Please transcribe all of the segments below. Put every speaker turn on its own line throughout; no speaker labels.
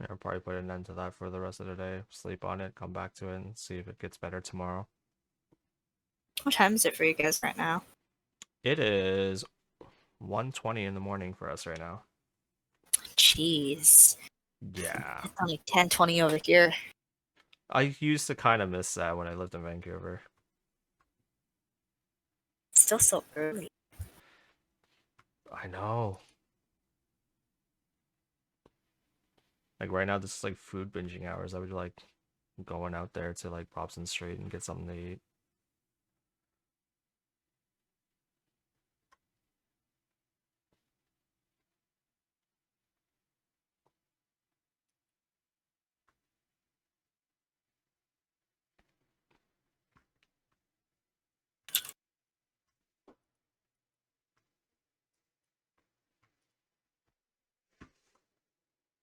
I'll probably put an end to that for the rest of the day. Sleep on it, come back to it, and see if it gets better tomorrow.
What time is it for you guys right now?
It is 1:20 in the morning for us right now.
Jeez.
Yeah.
It's only 10:20 over here.
I used to kind of miss that when I lived in Vancouver.
It's still so early.
I know. Like right now, this is like food binging hours. I would like going out there to like Robson Street and get something to eat.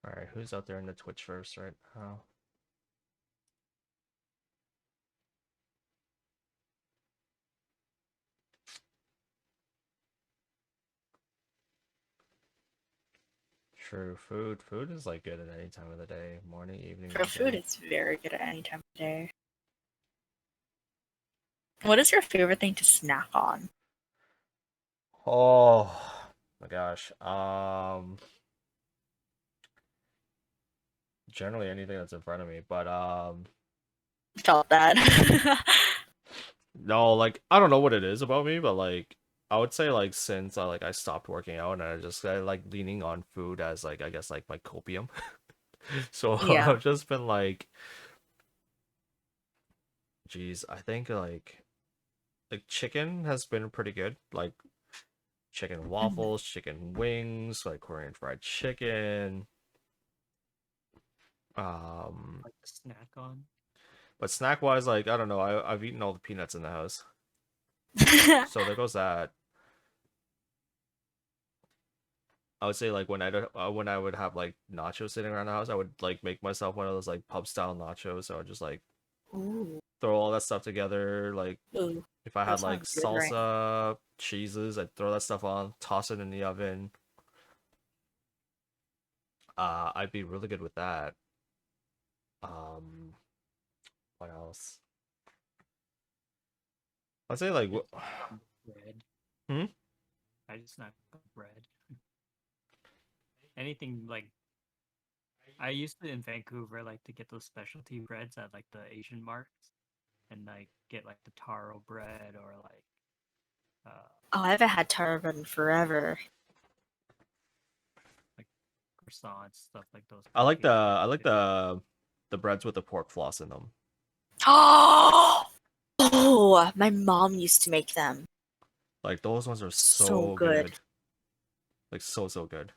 All right, who's out there in the Twitch first right now? True, food is like good at any time of the day, morning, evening,
For food,
weekend.
it's very good at any time of day. What is your favorite thing to snack on?
Oh my gosh. Generally anything that's in front of me, but
Felt that.
no, like I don't know what it is about me, but like I would say like since I stopped working out and I like leaning on food as like I guess like my copium. So
Yeah.
I've just been like, geez, I think like chicken has been pretty good. Like chicken waffles, chicken wings, like Korean fried chicken. Um,
Like a snack on.
but snack wise, like I don't know, I've eaten all the peanuts in the house, so there goes that. I would say like when I would have like nachos sitting around the house, I would like make myself one of those like pub style nachos. So I would just like
Ooh.
throw all that stuff together. Like
Ooh.
if I
That
had like
sounds good, right?
salsa, cheeses, I'd throw that stuff on, toss it in the oven. I'd be really good with that. Um, what else? I'd say like
Bread.
hmm?
I just snack on bread. Anything like I used to in Vancouver like to get those specialty breads at like the Asian marts and like get like the taro bread or like
Oh, I haven't had taro bread in forever.
like croissants, stuff like those
I like
pancakes there
I like
too.
the breads with the pork floss in them.
Oh, my mom used to make them.
Like those ones are
So
so
good.
good. Like so good.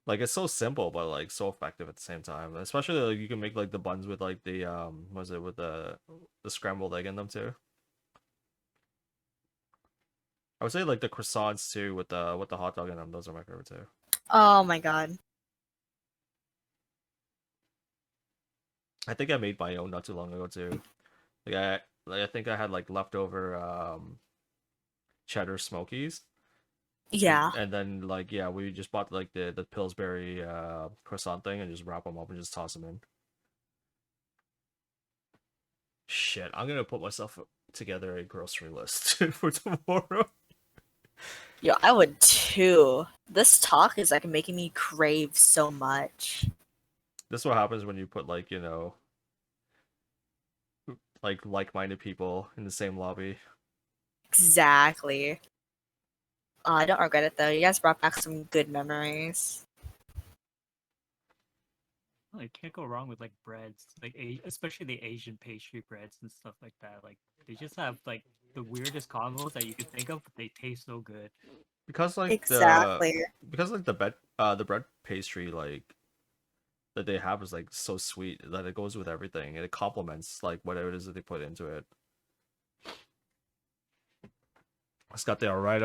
Like it's so simple but like so effective at the same time. Especially like you can make like the buns with like the was it with the scrambled egg in them too. I would say like the croissants too with the hot dog in them. Those are my favorite too.
Oh my god.
I think I made my own not too long ago too. I think I had like leftover cheddar smokies.
Yeah.
And then like yeah, we just bought like the Pillsbury croissant thing and just wrap them up and just toss them in. Shit, I'm gonna put myself together a grocery list for tomorrow.
Yo, I would too. This talk is like making me crave so much.
This is what happens when you put like like-minded people in the same lobby.
Exactly. I don't regret it though. You guys brought back some good memories.
Well, you can't go wrong with like breads, like especially the Asian pastry breads and stuff like that. Like they just have like the weirdest combos that you could think of, but they taste so good.
Because like
Exactly.
the bread pastry like that they have is like so sweet that it goes with everything and it complements like whatever it is that they put into it. It's got the right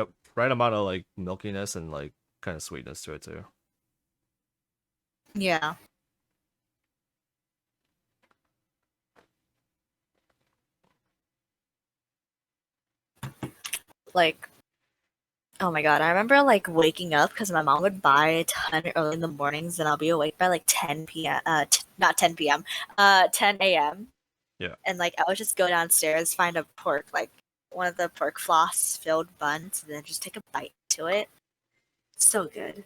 amount of like milkiness and like kind of sweetness to it too.
Yeah. Like Oh my god, I remember like waking up because my mom would buy a ton early in the mornings, and I'll be awake by like 10 p.m. Not 10 p.m. 10 a.m.
Yeah.
And like I would just go downstairs, find a pork, like one of the pork floss filled buns, and then just take a bite to it. So good.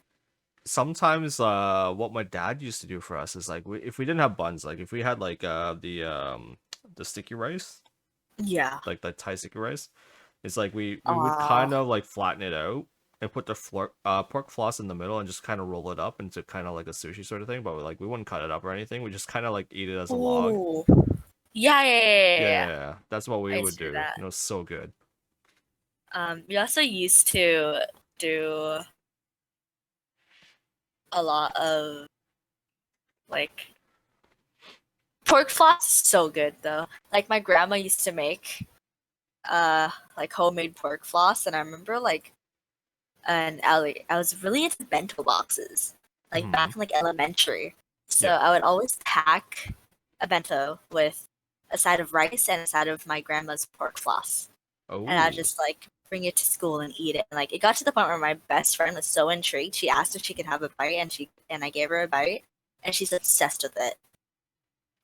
Sometimes what my dad used to do for us is like if we didn't have buns, like if we had like the sticky rice,
Yeah.
like the Thai sticky rice, it's like we would
Oh.
kind of like flatten it out and put the pork floss in the middle and just kind of roll it up into kind of like a sushi sort of thing, but like we wouldn't cut it up or anything. We just kind of like eat it as a log.
Ooh. Yeah, yeah, yeah, yeah,
Yeah,
yeah.
yeah, yeah. That's what we
I
would
used to do
do.
that.
You know, so good.
We also used to do a lot of like pork floss is so good though. Like my grandma used to make like homemade pork floss, and I remember like and I was really into bento boxes like
Hmm.
back in like elementary. So
Yeah.
I would always pack a bento with a side of rice and a side of my grandma's pork floss, and I
Oh,
just like bring it to school and eat it. And like it got to the point where my best friend was so intrigued. She asked if she could have a bite, and I gave her a bite, and she's obsessed with it.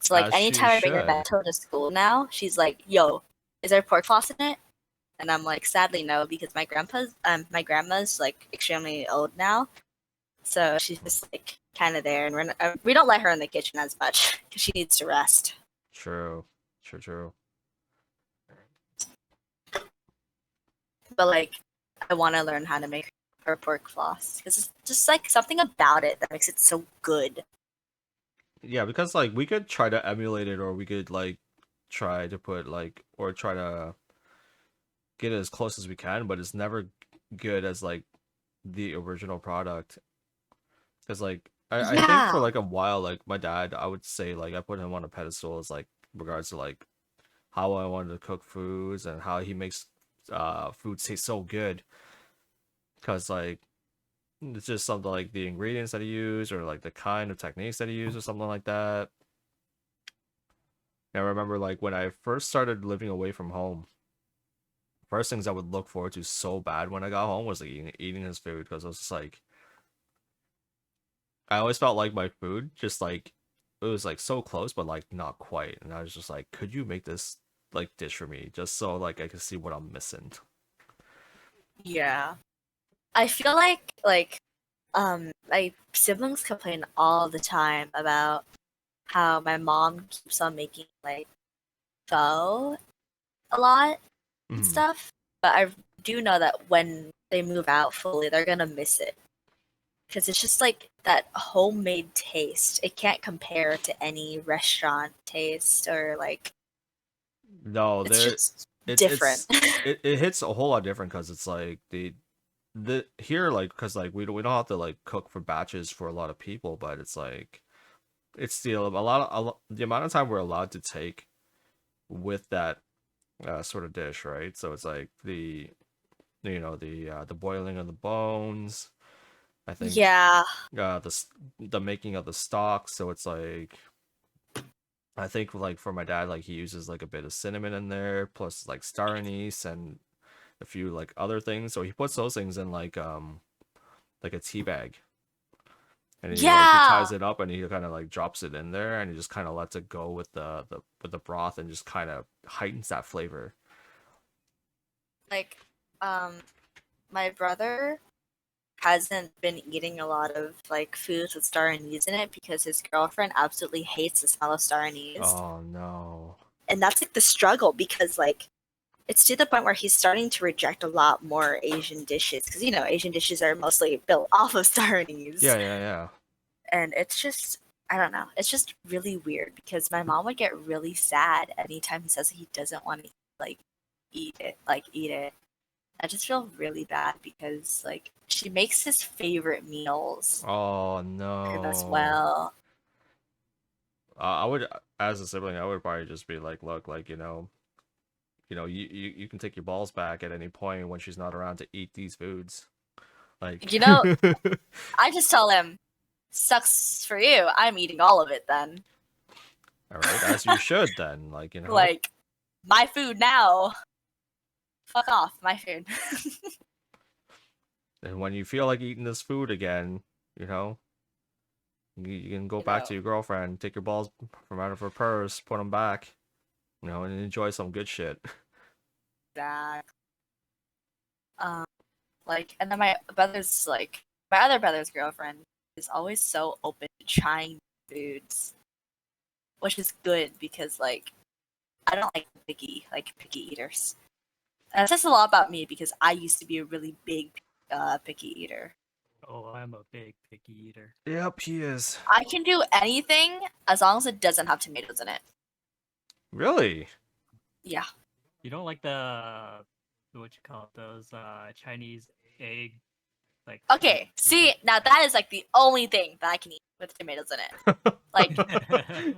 So like
as she
anytime I bring her
should.
bento to school now, she's like, "Yo, is there pork floss in it?" And I'm like, "Sadly, no, because my grandma's like extremely old now, so she's just like kind of there, and we don't let her in the kitchen as much because she needs to rest."
True. True, true.
But like, I want to learn how to make her pork floss because it's just like something about it that makes it so good.
Yeah, because like we could try to emulate it or we could like try to put like or try to get it as close as we can, but it's never good as like the original product. Because like I think for
Yeah,
like a while, like my dad, I would say like I put him on a pedestal as like regards to like how I wanted to cook foods and how he makes foods taste so good. Because like it's just something like the ingredients that he used or like the kind of techniques that he used or something like that. And I remember like when I first started living away from home, first things I would look forward to so bad when I got home was like eating his food because I was just like I always felt like my food just like it was like so close but like not quite, and I was just like, could you make this like dish for me just so like I could see what I'm missing?
yeah. I feel like my siblings complain all the time about how my mom keeps on making like pho a lot and
Mm.
stuff. But I do know that when they move out fully, they're gonna miss it because it's just like that homemade taste. It can't compare to any restaurant taste or like
No,
it's
there
just
it's
different.
it's it hits a whole lot different because it's like the here like because like we don't have to like cook for batches for a lot of people, but it's like it's still the amount of time we're allowed to take with that sort of dish, right? So it's like the boiling of the bones. I think
Yeah,
the making of the stock. So it's like I think like for my dad, like he uses like a bit of cinnamon in there, plus like star anise and a few like other things. So he puts those things in like a tea bag, and he
yeah.
ties it up and he kind of like drops it in there and he just kind of lets it go with the broth and just kind of heightens that flavor.
Like, my brother hasn't been eating a lot of like foods with star anise in it because his girlfriend absolutely hates the smell of star anise,
Oh no.
and that's like the struggle because like it's to the point where he's starting to reject a lot more Asian dishes because Asian dishes are mostly built off of star anise,
Yeah, yeah, yeah.
and it's just I don't know, it's just really weird because my mom would get really sad anytime he says he doesn't want to like eat it. I just feel really bad because like she makes his favorite meals
Oh
for him as
no.
well.
I would, as a sibling, I would probably just be like, look, like you can take your balls back at any point when she's not around to eat these foods. Like,
You know, I just tell him, sucks for you. I'm eating all of it then.
all right, as you should then. Like,
Like, my food now. Fuck off, my food.
And when you feel like eating this food again, you know, you can go
You
back
know,
to your girlfriend, take your balls from out of her purse, put them back, you know, and enjoy some good shit.
that. Like, and then my brother's like, my other brother's girlfriend is always so open to trying foods, which is good because like I don't like picky eaters. And that says a lot about me because I used to be a really big picky eater.
Oh, I'm a big picky eater.
Yep, he is.
I can do anything as long as it doesn't have tomatoes in it.
Really?
Yeah.
You don't like the what you call it, those Chinese egg like
Okay. See, now that is like the only thing that I can eat with tomatoes in it. Like,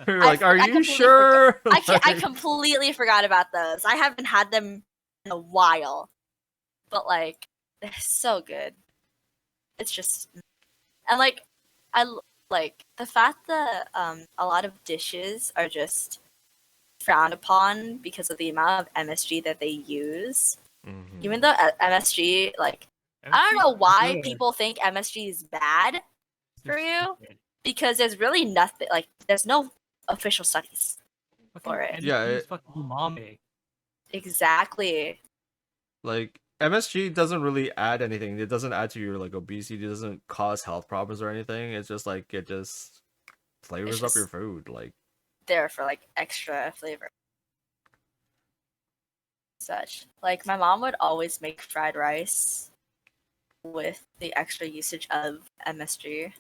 You're like, are you
completely
sure?
I completely forgot about those. I haven't had them in a while, but like they're so good. It's just, and like like the fact that a lot of dishes are just frowned upon because of the amount of MSG that they use.
Mhm.
Even though MSG, like, I don't know why people think MSG is bad for you, because there's really nothing, like, there's no official studies for it.
Yeah,
it's fucking umami.
Exactly.
Like MSG doesn't really add anything. It doesn't add to your like obesity. It doesn't cause health problems or anything. It's just like it just flavors up
just
your food. Like
there for like extra flavor. Such. Like my mom would always make fried rice with the extra usage of MSG.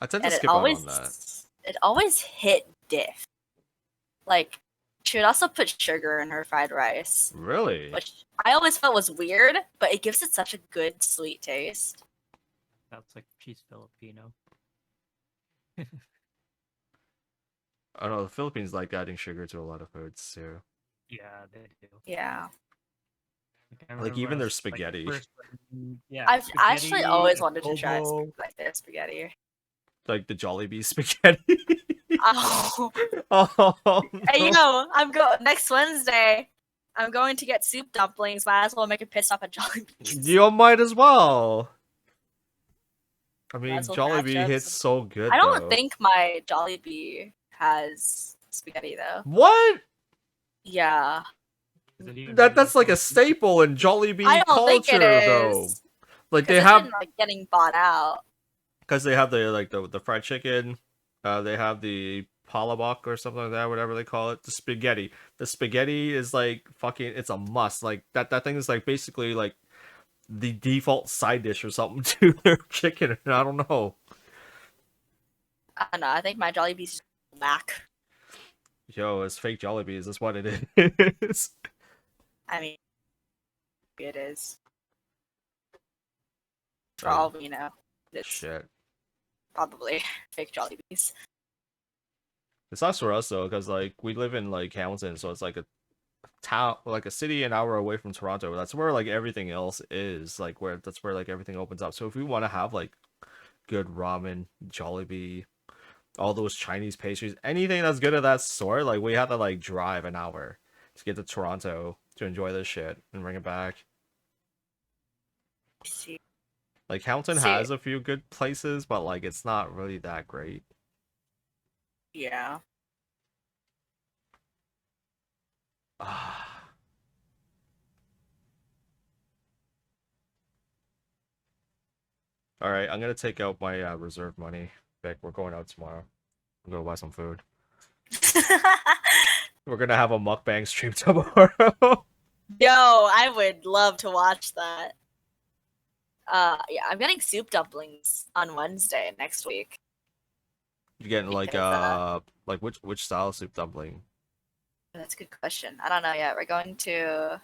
I tend to
And
skip out on that.
it always hit diff. Like she would also put sugar in her fried rice,
Really?
which I always felt was weird, but it gives it such a good sweet taste.
That's like she's Filipino.
I don't know. The Philippines like adding sugar to a lot of foods too.
Yeah, they do.
Yeah.
I
Like
remember
even
when I
their
was, like,
spaghetti.
first yeah,
I've actually
spaghetti,
always wanted to try
adobo.
like their spaghetti.
Like the Jollibee spaghetti.
Oh,
Oh
hey
no.
yo, next Wednesday. I'm going to get soup dumplings. Might as well make a pit stop at Jollibee's.
You might as well. I mean,
Might as well catch
Jollibee
up.
hits so good
I don't
though.
think my Jollibee has spaghetti though.
What?
Yeah.
Is it even
That's like a
meaningful?
staple in
I
Jollibee
don't think it
culture though.
is.
Like
Because
they
it's
have,
been like getting bought out.
because they have the fried chicken, they have the palabok or something like that, whatever they call it. The spaghetti. The spaghetti is like fucking. It's a must. Like that thing is like basically like the default side dish or something to their chicken. I don't know.
I don't know. I think my Jollibee's just whack.
Yo, it's fake Jollibees. That's what it is.
I mean, it is. For
Oh,
all we know, it's
shit.
probably fake Jollibees.
It sucks for us though, because like we live in like Hamilton, so it's like a town, like a city an hour away from Toronto. That's where like everything else is. Like that's where like everything opens up. So if we want to have like good ramen, Jollibee, all those Chinese pastries, anything that's good of that sort, like we have to like drive an hour to get to Toronto to enjoy this shit and bring it back.
See.
Like Hamilton
See.
has a few good places, but like it's not really that great.
Yeah.
Ah. All right, I'm gonna take out my reserve money. Vic, we're going out tomorrow. I'm gonna buy some food. We're gonna have a mukbang stream tomorrow.
Yo, I would love to watch that. Yeah, I'm getting soup dumplings on Wednesday next week.
You getting
Because,
like which style of soup dumpling?
That's a good question. I don't know yet. We're going to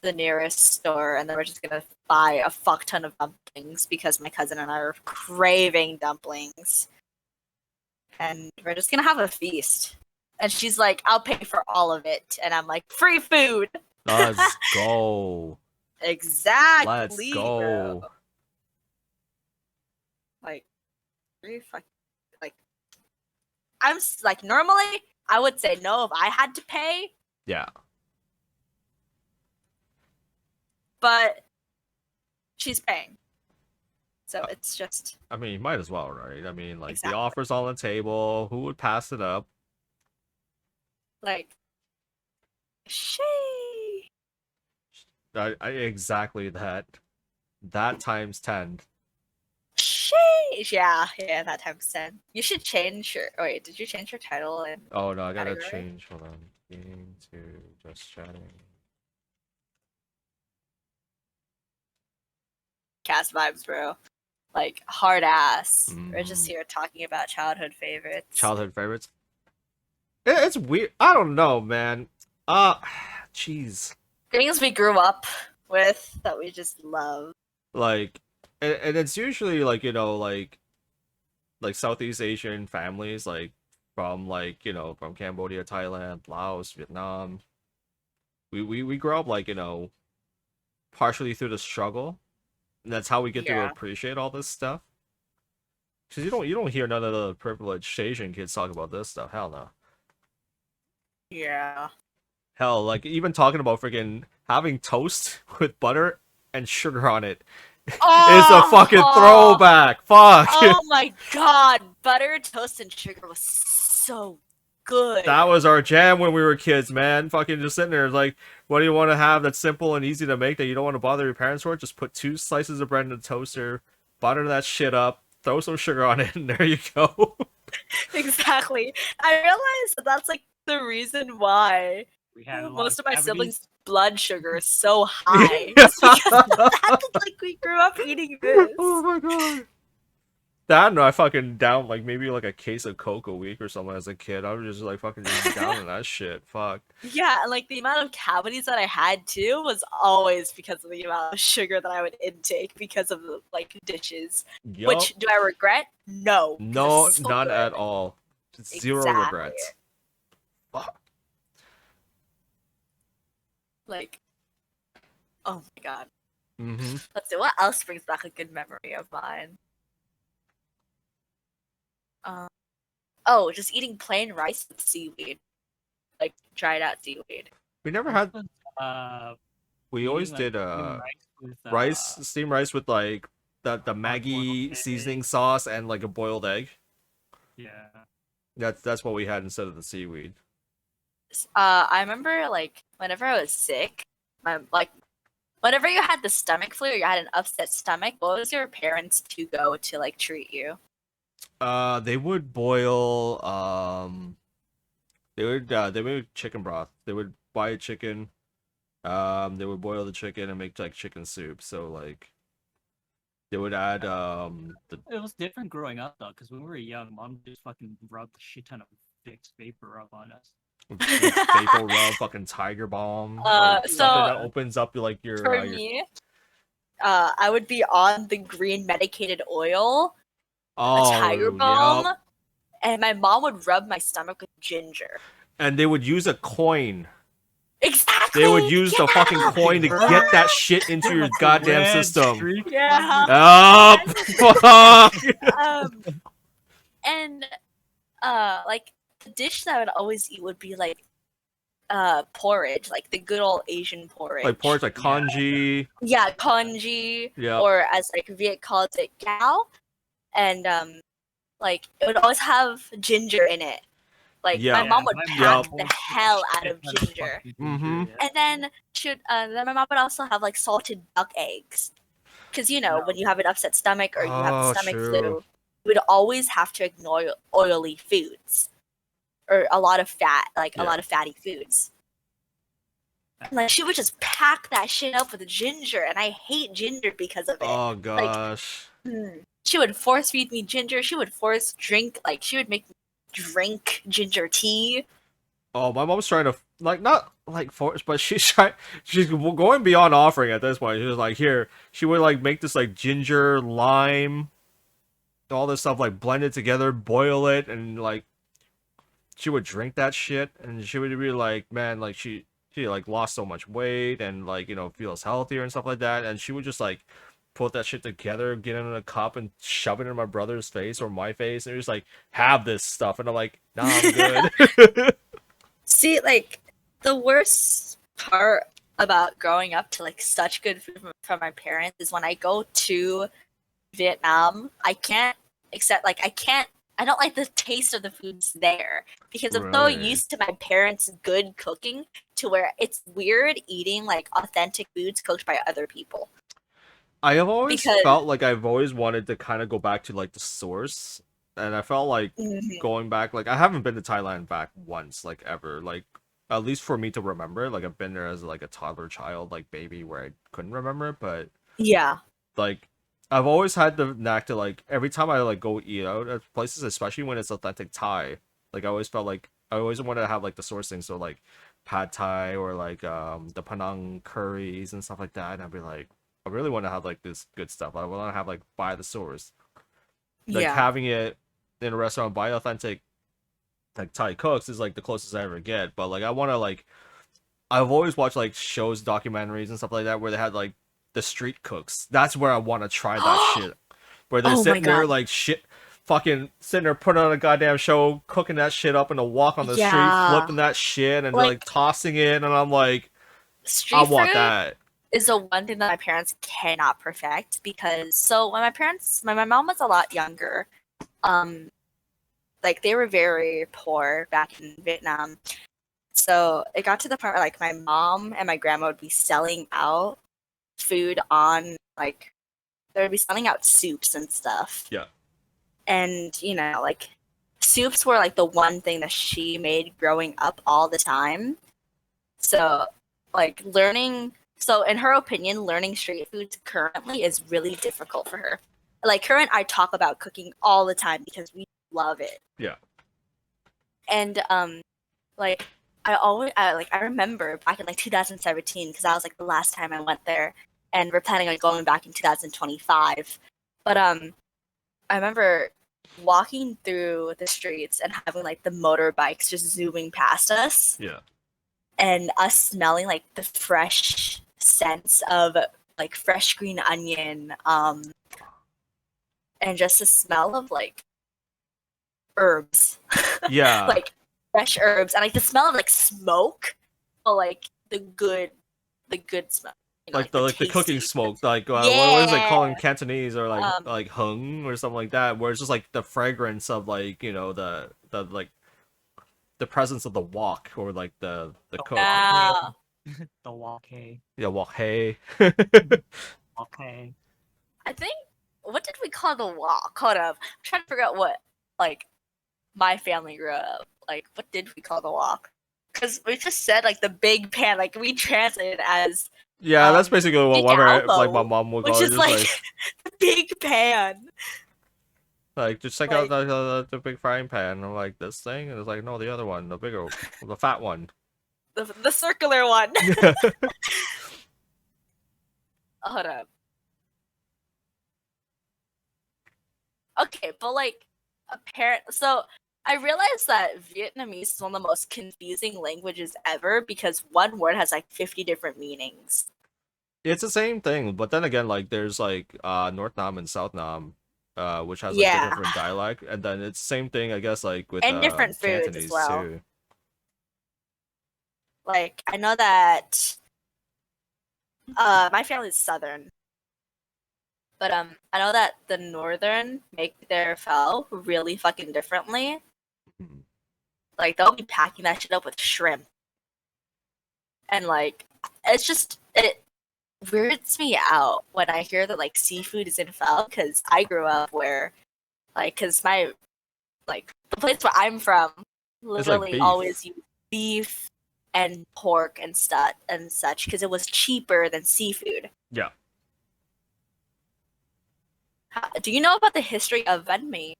the nearest store, and then we're just gonna buy a fuck ton of dumplings because my cousin and I are craving dumplings, and we're just gonna have a feast. And she's like, "I'll pay for all of it," and I'm like, "Free food."
Let's go.
Exactly.
Let's go.
Bro. Like, free fuck. Like, like normally I would say no if I had to pay,
Yeah.
but she's paying. So it's just
I mean, you might as well, right? I mean, like
Exactly.
the offer's on the table. Who would pass it up?
like, she.
Exactly that. That times 10.
Sheesh. Yeah, that times 10. You should change your. Oh, wait, did you change your title and
Oh no, I gotta
category?
change. Hold on. Game to just chatting.
Cast vibes, bro. Like, hard ass. We're just
Mhm.
here talking about childhood favorites.
Childhood favorites. It's weird. I don't know, man. Jeez.
Things we grew up with that we just love.
Like, and it's usually like like Southeast Asian families, like from like from Cambodia, Thailand, Laos, Vietnam. We grow up like partially through the struggle. And that's how we get to
Yeah.
appreciate all this stuff. Cause you don't hear none of the privileged Asian kids talk about this stuff. Hell no.
Yeah.
Hell, like even talking about freaking having toast with butter and sugar on it is a fucking throwback. Fuck.
Oh my god, butter, toast, and sugar was so good.
That was our jam when we were kids, man. Fucking just sitting there like, what do you want to have that's simple and easy to make that you don't want to bother your parents for? Just put 2 slices of bread in the toaster, butter that shit up, throw some sugar on it, and there you go.
Exactly. I realized that's like the reason why
We had a lot
most of my
cavities.
siblings' blood sugar is so high. It's because of that. Like, we grew up eating this.
Oh my god. That no, I fucking down like maybe like a case of Coke a week or something as a kid. I was just like fucking just down on that shit. Fuck.
Yeah, and like the amount of cavities that I had too was always because of the amount of sugar that I would intake because of the like dishes.
Yup.
Which do I regret? No. 'cause
No,
it's so
none
good.
at all. Zero
Exactly.
regrets. Fuck.
Like, oh my god.
Mm-hmm.
Let's see, what else brings back a good memory of mine? Oh, just eating plain rice with seaweed. Like, dried out seaweed.
We never had. We
eating,
always
like,
did
steamed rice with,
steamed rice with like the
hard-boiled
Maggi
egg.
seasoning sauce and like a boiled egg.
Yeah.
That's what we had instead of the seaweed.
I remember, like, whenever I was sick, whenever you had the stomach flu or you had an upset stomach, what was your parents to go to, like, treat you?
They would boil they would chicken broth. They would buy a chicken. They would boil the chicken and make like chicken soup. So like they would add
It was different growing up though, because when we were young, mom just fucking rubbed a shit ton of Vicks vapor rub on us.
vapor rub, fucking tiger balm,
so
something that opens up like your
For me, I would be on the green medicated oil, a tiger balm,
yup.
and my mom would rub my stomach with ginger.
And they would use a coin.
Exactly.
They would use the fucking coin to
Yeah.
get that shit into your goddamn
Red
system.
streak.
Yeah.
Oh, fuck.
And like the dish that I would always eat would be like porridge, like the good old Asian porridge.
Like porridge, like congee.
Yeah, congee,
Yeah.
or as like Viet calls it, gao, and like it would always have ginger in it. Like
Yeah.
my mom would
my
pack
mom
the
would
hell
put
out of
shit ton
ginger,
fucking
Mhm.
yeah.
and then then my mom would also have like salted duck eggs, because when you have an upset stomach or you have
Oh,
stomach
true.
flu, you would always have to ignore oily foods or a lot of fat, like a
Yeah.
lot of fatty foods. And, like she would just pack that shit up with ginger, and I hate ginger because of it.
Oh gosh.
She would force feed me ginger. She would she would make me drink ginger tea.
Oh, my mom's trying to like not like force, but she's going beyond offering at this point. She was like, here, she would like make this like ginger, lime, all this stuff like blend it together, boil it, and like she would drink that shit, and she would be like, man, like she like lost so much weight and like feels healthier and stuff like that, and she would just like put that shit together, get it in a cup, and shove it in my brother's face or my face, and just like have this stuff, and I'm like, nah, I'm good.
See, like the worst part about growing up to like such good food from my parents is when I go to Vietnam, I can't accept like I don't like the taste of the foods there because I'm so
Really?
used to my parents' good cooking to where it's weird eating like authentic foods cooked by other people.
I have always
Because
felt like I've always wanted to kind of go back to like the source, and I felt like
Mhm.
going back. Like I haven't been to Thailand back once, like ever. Like at least for me to remember. Like I've been there as like a toddler child, like baby, where I couldn't remember. But
Yeah.
like I've always had the knack to like every time I like go eat out at places, especially when it's authentic Thai. Like I always felt like I always wanted to have like the sourcing, so like pad Thai or like the Penang curries and stuff like that. And I'd be like, I really want to have like this good stuff. I want to have like buy the source, like
Yeah.
having it in a restaurant buy authentic like Thai cooks is like the closest I ever get. But like I want to like I've always watched like shows, documentaries, and stuff like that where they had like the street cooks. That's where I want to try that shit. Where they're
Oh my
sitting there
god.
like shit, fucking sitting there putting on a goddamn show, cooking that shit up in a walk on the street,
Yeah.
flipping that shit, and like
Like
tossing it, and I'm like, I
street
want
food
that.
is the one thing that my parents cannot perfect because so when my mom was a lot younger, um like they were very poor back in Vietnam. So it got to the point where like my mom and my grandma would be selling out food on like they would be selling out soups and stuff.
Yeah.
And like soups were like the one thing that she made growing up all the time. So like so in her opinion, learning street foods currently is really difficult for her. Like her and I talk about cooking all the time because we love it.
Yeah.
And like I remember back in like 2017 because that was like the last time I went there, and we're planning on going back in 2025. But I remember walking through the streets and having like the motorbikes just zooming past us,
Yeah.
and us smelling like the fresh scents of like fresh green onion, and just the smell of like herbs,
Yeah.
like fresh herbs, and like the smell of like smoke, but like the good smell,
Like the cooking
tasty.
smoke, like what is it
Yeah.
called in Cantonese or
Um.
like hung or something like that, where it's just like the fragrance of like the like the presence of the wok or like the
The
cook.
Yeah.
The walkie.
Yeah, wok hey.
Okay.
I think what did we call the wok? Hold up. I'm trying to figure out what like my family grew up. Like what did we call the wok? Because we just said like the big pan. Like we translated as
Yeah, that's basically what
big
like my
elbow,
mom would
which
call it.
is
Just
like the big pan.
like just check out
Like
the big frying pan. I'm like this thing, and it's like no, the other one, the bigger, the fat one.
the circular one. Hold up. Okay, but like so I realized that Vietnamese is one of the most confusing languages ever because one word has like 50 different meanings.
It's the same thing, but then again, like there's like North Nam and South Nam, which has like the
Yeah,
different dialect, and then it's same thing, I guess, like with
and different foods as
Cantonese
well.
too.
Like I know that my family's southern, but I know that the northern make their pho really fucking differently.
Mhm.
Like they'll be packing that shit up with shrimp, and like it weirds me out when I hear that like seafood is in pho because I grew up where because my the place where I'm from
It's like
literally
beef.
always used beef and pork and such because it was cheaper than seafood.
Yeah.
Do you know about the history of banh mi,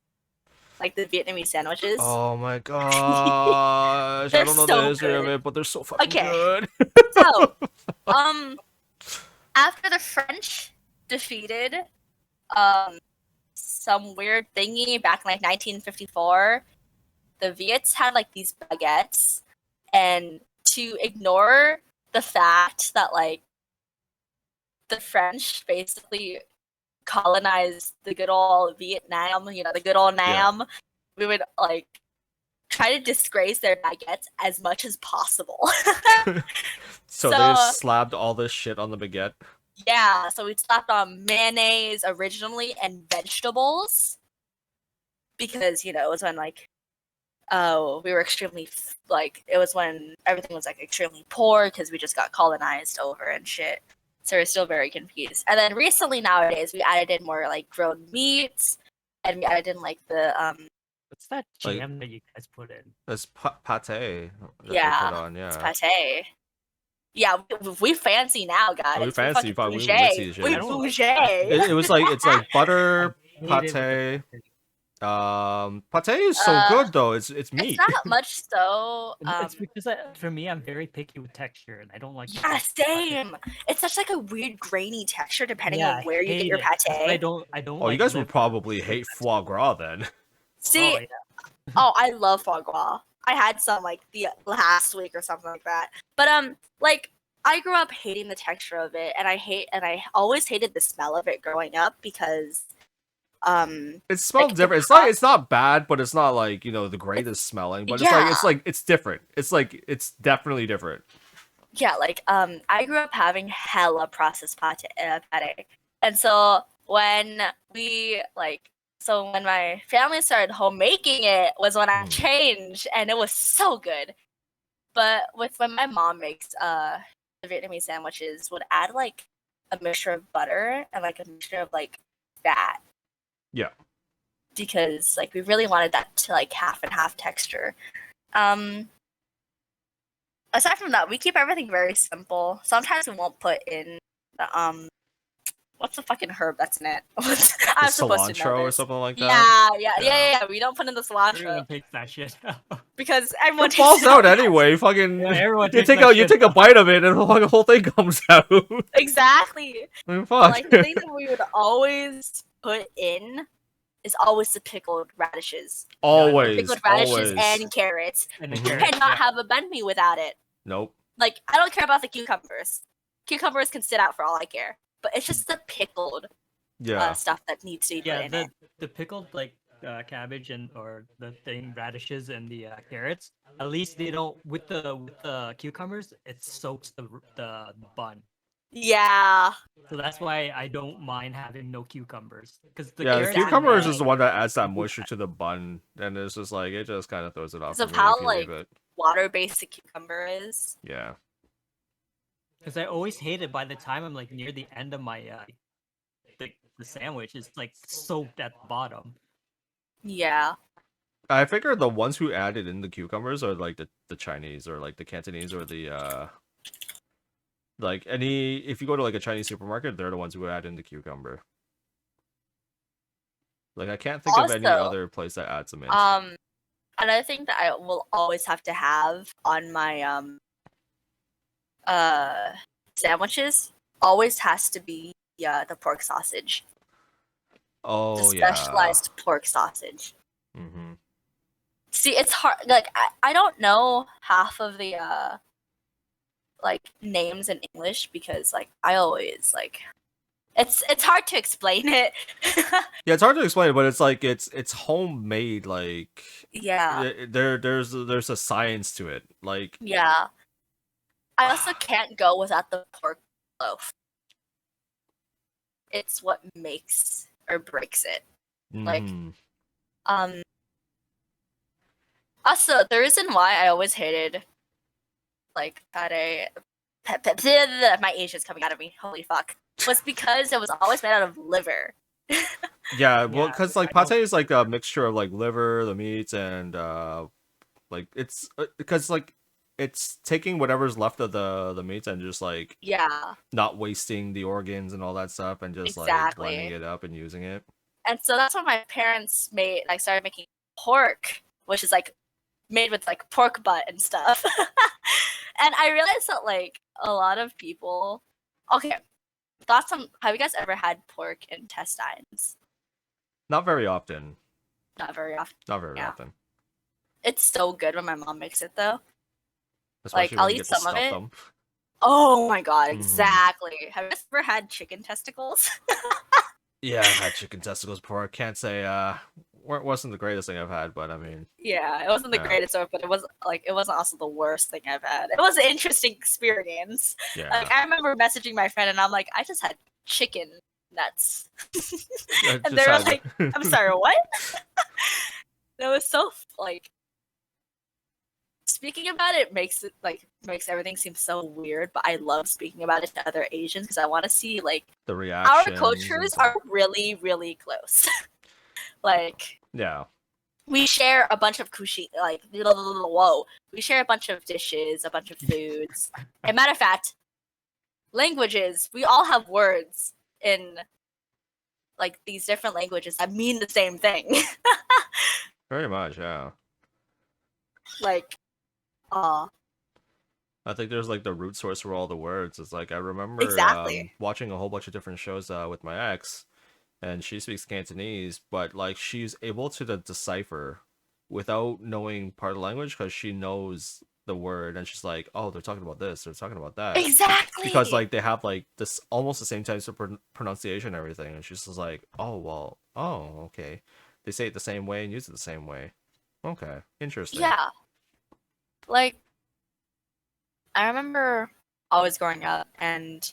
like the Vietnamese sandwiches?
Oh my gosh, I
They're
don't know the
so
history of
good.
it, but they're so fucking
Okay,
good.
so um, after the French defeated some weird thingy back in like 1954, the Viets had like these baguettes, and to ignore the fact that like the French basically colonized the good old Vietnam, the good old
Yeah.
Nam, we would like try to disgrace their baguettes as much as possible.
So they slapped all this shit on the baguette.
Yeah, so we slapped on mayonnaise originally and vegetables because it was when we were extremely it was when everything was like extremely poor because we just got colonized over and shit. So we're still very confused. And then recently nowadays we added in more like grilled meats and we added in like the
What's that jam that you guys put in?
It's pate that they
yeah,
put on,
it's
yeah.
pate. Yeah, we fancy now, guys.
We fancy,
fucking
we
bougie.
ritzy
We
shit.
bougie.
It was like it's like butter,
I hate it with
pate.
the
Pate is so good though. It's meat.
It's not much so.
It's because for me, I'm very picky with texture, and I don't like.
Yeah, same. It's such like a weird grainy texture depending
Yeah,
on where you get your
That's why
pate.
I don't.
Oh,
like
you guys would
liver.
probably hate foie gras then.
See,
Oh, yeah.
oh, I love foie gras. I had some like the last week or something like that. But like I grew up hating the texture of it, and I always hated the smell of it growing up because
It smells
like,
different. It's not bad, but it's not like the greatest smelling. But it's different. It's definitely different.
yeah, like I grew up having hella processed pate, and so when when my family started homemaking it was when I changed, and it was so good. But when my mom makes the Vietnamese sandwiches, would add like a mixture of butter and like a mixture of like fat.
Yeah.
Because like we really wanted that to like half and half texture. Aside from that, we keep everything very simple. Sometimes we won't put in the what's the fucking herb that's in it? I'm supposed to know
cilantro or
this.
something like that.
Yeah. We don't put in the cilantro
Everyone takes that shit out.
because everyone
It falls
takes it
out anyway. Fucking
Yeah, everyone
you
takes
take
that
you
shit
take a bite of it and the whole thing comes out.
Exactly.
I mean,
But,
fuck.
like the thing that we would always put in is always the pickled radishes.
Always.
Pickled radishes
Always.
and carrots.
And the
You
carrots,
cannot
yeah.
have a banh mi without it.
Nope.
Like I don't care about the cucumbers. Cucumbers can sit out for all I care. But it's just the pickled stuff that needs to be put in it.
The pickled cabbage or the radishes and the carrots. At least they don't with the cucumbers. It soaks the bun.
Yeah.
So that's why I don't mind having no cucumbers because the
the
carrots
cucumbers
and
is the one that adds that moisture to the bun, and it's just like it just kind of throws it off
Because
for
of
me
how
if you leave it.
water-based the cucumber is.
Yeah.
Because I always hate it by the time I'm like near the end of my the sandwich is like soaked at the bottom.
Yeah.
I figure the ones who added in the cucumbers are like the Chinese or like the Cantonese or the like if you go to like a Chinese supermarket, they're the ones who add in the cucumber. Like I can't think of any other place that adds them in.
Another thing that I will always have to have on my sandwiches always has to be the pork sausage.
Oh,
the specialized pork sausage.
Mm-hmm.
See, it's hard. Like I don't know half of the like names in English because like I always like it's hard to explain it.
Yeah, it's hard to explain, but it's like it's homemade. Like there's a science to it. Like
yeah, I also can't go without the pork loaf. It's what makes or breaks it. Like also the reason why I always hated like pate. My Asian's coming out of me. Holy fuck! Was because it was always made out of liver.
Yeah, well, because like pate is like a mixture of like liver, the meats, and like it's because like it's taking whatever's left of the meats and just like not wasting the organs and all that stuff and just like blending it up and using it.
And so that's when my parents started making pork, which is like made with like pork butt and stuff. And I realized that like a lot of people have you guys ever had pork intestines?
Not very often.
Not very often. It's so good when my mom makes it though.
Especially
like I'll eat some of it. Oh my god, exactly. Have you guys ever had chicken testicles?
Yeah, I've had chicken testicles before. I can't say wasn't the greatest thing I've had, but I mean,
Yeah, it wasn't the
yeah,
greatest one, but it wasn't also the worst thing I've had. It was an interesting experience. Like
yeah.
I remember messaging my friend and I'm like, I just had chicken nuts.
I
And
just
they were
had
like, I'm sorry, what? It was so like speaking about it makes everything seem so weird, but I love speaking about it to other Asians because I want to see like
the
our
reactions and
cultures
stuff.
are really, really close. Like
Yeah,
we share a bunch of like whoa, we share a bunch of dishes, a bunch of foods. And matter of fact, languages. We all have words in like these different languages that mean the same thing.
very much. Yeah,
Like, uh,
I think there's like the root source for all the words. It's like I remember
exactly.
watching a whole bunch of different shows with my ex, and she speaks Cantonese, but like she's able to decipher without knowing part of the language because she knows the word, and she's like, oh, they're talking about this, they're talking about that, because
Exactly.
like they have like this almost the same types of pronunciation and everything, and she's just like, oh well, oh okay, they say it the same way and use it the same way. Okay, interesting.
Yeah. Like, I remember always growing up and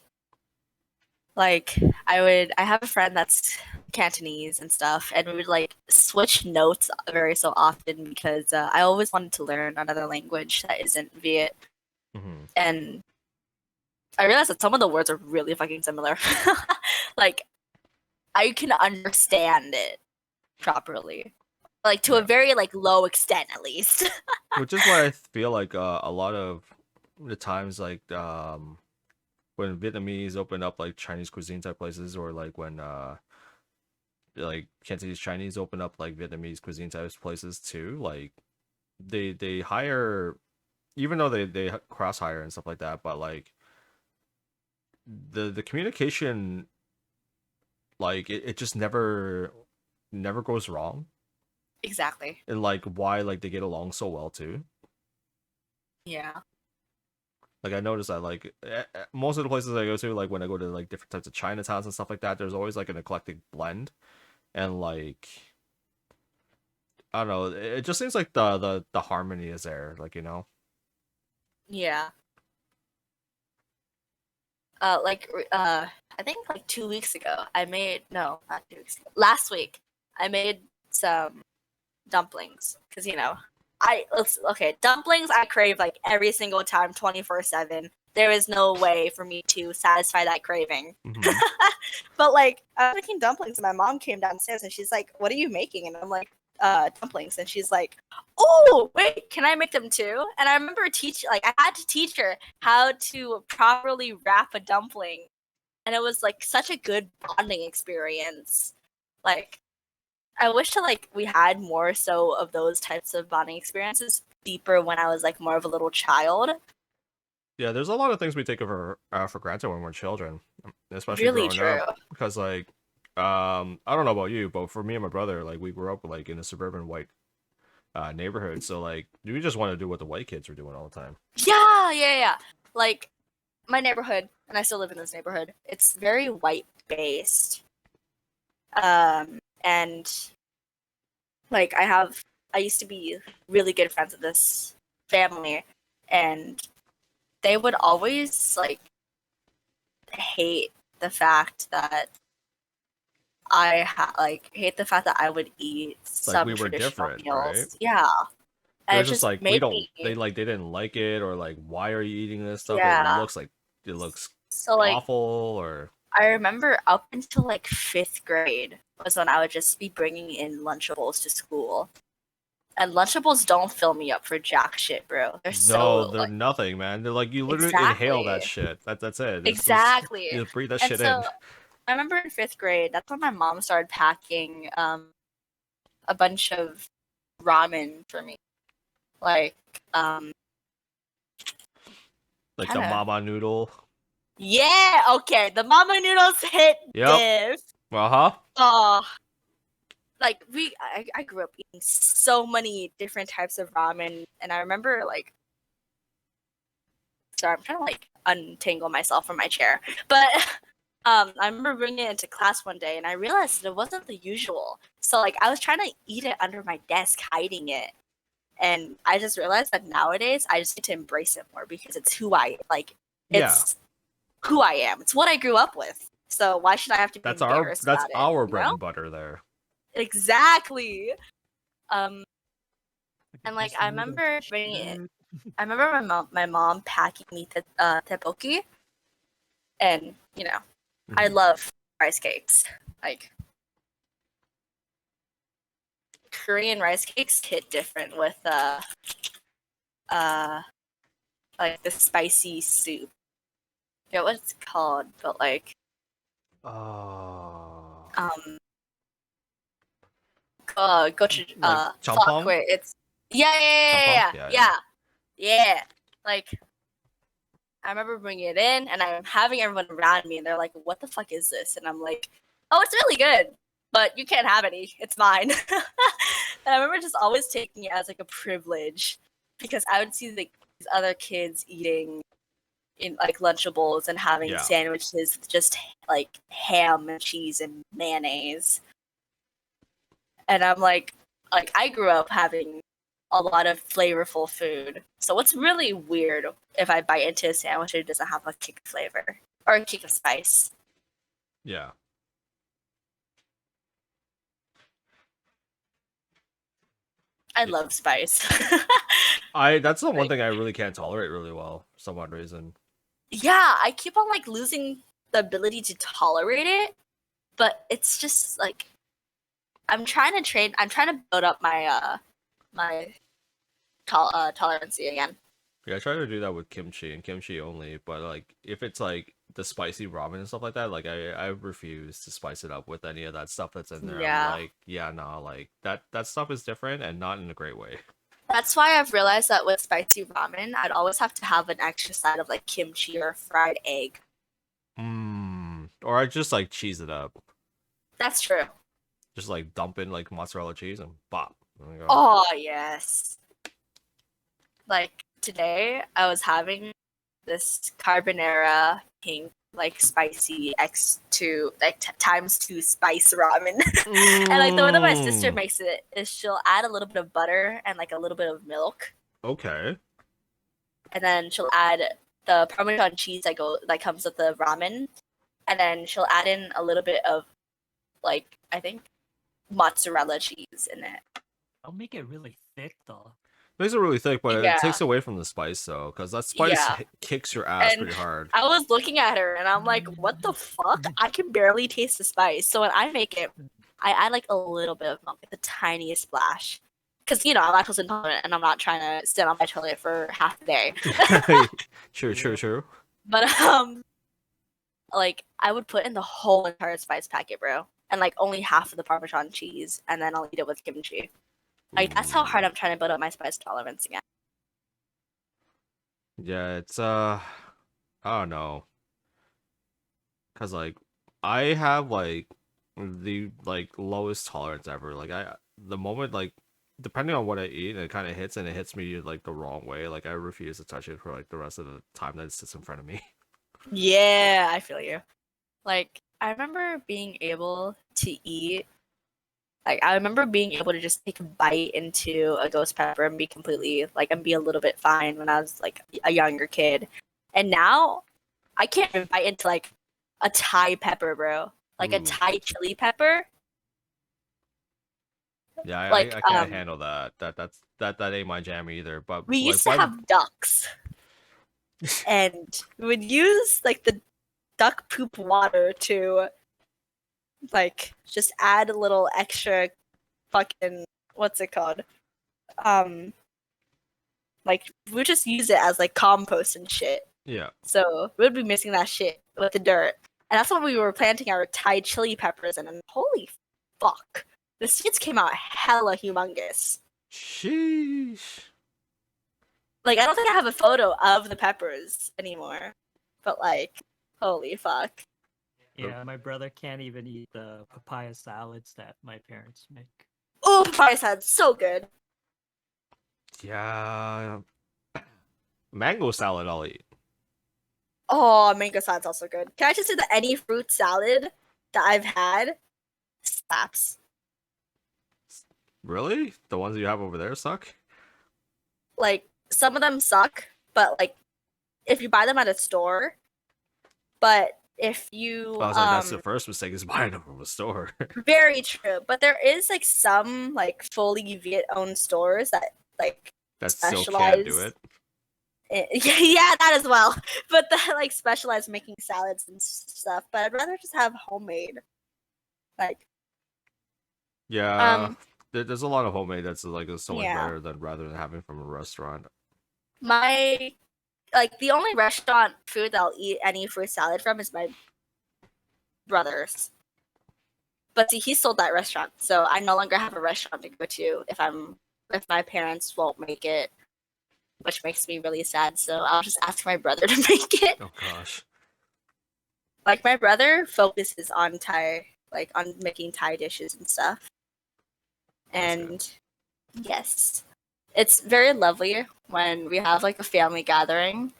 like I have a friend that's Cantonese and stuff, and we would like switch notes very so often because I always wanted to learn another language that isn't Viet,
Hmm.
and I realized that some of the words are really fucking similar. Like I can understand it properly, like to a
Yeah,
very like low extent at least.
which is why I feel like a lot of the times like when Vietnamese open up like Chinese cuisine type places, or like when like Cantonese Chinese open up like Vietnamese cuisine type places too, like they hire, even though they cross hire and stuff like that, but like the communication, like it just never goes wrong,
Exactly.
and like why like they get along so well too.
Yeah.
Like I noticed that like most of the places I go to, like when I go to like different types of Chinatowns and stuff like that, there's always like an eclectic blend, and like I don't know, it just seems like the harmony is there, like, you know.
Yeah. I think like 2 weeks ago, I made no, not 2 weeks ago. Last week, I made some dumplings because okay, dumplings I crave like every single time, 24/7. There is no way for me to satisfy that craving.
Hmm.
But like I was making dumplings, and my mom came downstairs, and she's like, "What are you making?" And I'm like, dumplings." And she's like, "Oh, wait, can I make them too?" And I remember I had to teach her how to properly wrap a dumpling, and it was like such a good bonding experience. Like I wish to like we had more so of those types of bonding experiences deeper when I was like more of a little child.
Yeah, there's a lot of things we take for granted when we're children, especially
Really
growing
true.
up. Because like, I don't know about you, but for me and my brother, like we grew up like in a suburban white neighborhood, so like we just want to do what the white kids are doing all the time.
Yeah, yeah, yeah. Like my neighborhood, and I still live in this neighborhood. It's very white based. And like I used to be really good friends with this family, and they would always like hate the fact that hate the fact that I would eat
Like
some
we were
traditional
different, right?
meals. Yeah.
It
And it
was just
just
like we
made
don't.
me
They didn't like it, or like why are you eating this stuff?
yeah.
It looks
So like
awful, or
I remember up until like 5th grade was when I would just be bringing in Lunchables to school. And Lunchables don't fill me up for jack shit, bro. They're
no,
so
they're
like
nothing, man. They're like you literally inhale that
exactly.
shit. That's it. It's just
Exactly.
you just breathe that
And
shit in.
so I remember in 5th grade, that's when my mom started packing a bunch of ramen for me. Like
Like the
kind of
mama noodle.
yeah, okay. The mama noodles hit
Yep.
diff.
Uh-huh.
Oh, like I grew up eating so many different types of ramen, and I remember like, sorry, I'm trying to like untangle myself from my chair, but I remember bringing it into class one day, and I realized that it wasn't the usual. So like I was trying to eat it under my desk, hiding it, and I just realized that nowadays I just need to embrace it more because it's who I like.
Yeah,
It's who I am. It's what I grew up with. So why should I have to be embarrassed
that's
about it?
our
You
bread
know?
and butter there.
Exactly. Um, and like
Just
I
noodles
remember
and
bringing it.
shit.
I remember my mom packing me tteokbokki, and I
Mhm.
love rice cakes. Like Korean rice cakes hit different with uh like the spicy soup. I forget what it's called, but like
Oh,
um gochu
like
fuck
champong,
wait it's yeah
champong.
yeah yeah
Yeah, yeah.
yeah yeah yeah like I remember bringing it in and I'm having everyone around me and they're like, "What the fuck is this?" And I'm like, "Oh, it's really good, but you can't have any. It's mine." And I remember just always taking it as like a privilege because I would see like these other kids eating in like Lunchables and having
Yeah.
sandwiches with just like ham and cheese and mayonnaise. And I'm like I grew up having a lot of flavorful food. So what's really weird if I bite into a sandwich and it doesn't have a kick of flavor or a kick of spice.
Yeah.
I
Yeah.
love spice.
That's the one
Like,
thing I really can't tolerate really well for some odd reason.
yeah, I keep on like losing the ability to tolerate it, but it's just like I'm trying to build up my my tolerance again.
Yeah, I try to do that with kimchi and kimchi only, but like if it's like the spicy ramen and stuff like that, like I refuse to spice it up with any of that stuff that's in there. I'm
Yeah.
like, yeah, no, like that stuff is different and not in a great way.
That's why I've realized that with spicy ramen, I'd always have to have an extra side of like kimchi or fried egg.
Or I just like cheese it up.
That's true.
Just like dump in like mozzarella cheese and bop. There we go.
Oh, yes. Like today, I was having this carbonara pink, like spicy X2, like times two spice ramen. And like the way that my sister
Mm,
makes it is she'll add a little bit of butter and like a little bit of milk,
okay.
and then she'll add the Parmesan cheese that comes with the ramen, and then she'll add in a little bit of like I think mozzarella cheese in it.
I'll make it really thick though.
Makes it really thick, but it
Yeah,
takes away from the spice though, because that spice
yeah.
kicks your ass
And
pretty hard.
I was looking at her and I'm like, what the fuck? I can barely taste the spice. So when I make it, I add like a little bit of milk, like the tiniest splash. Because, I'm lactose intolerant and I'm not trying to sit on my toilet for half the day.
True.
But, like, I would put in the whole entire spice packet, bro. And, like, only half of the Parmesan cheese. And then I'll eat it with kimchi. Like, that's how hard
Ooh.
I'm trying to build up my spice tolerance again.
Yeah, it's I don't know, cause like I have like the like lowest tolerance ever. Like the moment like depending on what I eat, it kind of hits and it hits me like the wrong way. Like I refuse to touch it for like the rest of the time that it sits in front of me.
Yeah, I feel you. Like, I remember being able to eat. Like, I remember being able to just take a bite into a ghost pepper and be completely, like, and be a little bit fine when I was, like, a younger kid. And now, I can't even bite into, like, a Thai pepper, bro. Like, a
Ooh.
Thai chili pepper.
Yeah,
Like,
I can't handle that. That ain't my jam either. But
we
like
used to
why?
have ducks. And we would use, like, the duck poop water to, like, just add a little extra fucking, what's it called? Like we would just use it as like compost and shit.
Yeah.
So we would be mixing that shit with the dirt. And that's when we were planting our Thai chili peppers in, and holy fuck. The seeds came out hella humongous.
Sheesh.
Like I don't think I have a photo of the peppers anymore. But like, holy fuck.
Yeah, my brother can't even eat the papaya salads that my parents make.
Oh, papaya salad's so good.
Yeah. Mango salad I'll eat.
Oh, mango salad's also good. Can I just say that any fruit salad that I've had slaps?
Really? The ones you have over there suck?
Like some of them suck, but like if you buy them at a store, but if you
I was like, that's the first mistake is buying them from a store.
very true. But there is like some like fully Viet owned stores that like
That still can't do
specialize.
it.
Yeah, that as well. But that like specialize making salads and stuff. But I'd rather just have homemade. Like
Yeah,
um
there's a lot of homemade that's like so much
yeah.
better than rather than having from a restaurant.
My like the only restaurant food that I'll eat any fruit salad from is my brother's. But see, he sold that restaurant, so I no longer have a restaurant to go to if my parents won't make it, which makes me really sad. So I'll just ask my brother to make it.
Oh gosh.
Like my brother focuses on Thai, like on making Thai dishes and stuff.
That's good.
And yes, it's very lovely when we have like a family gathering,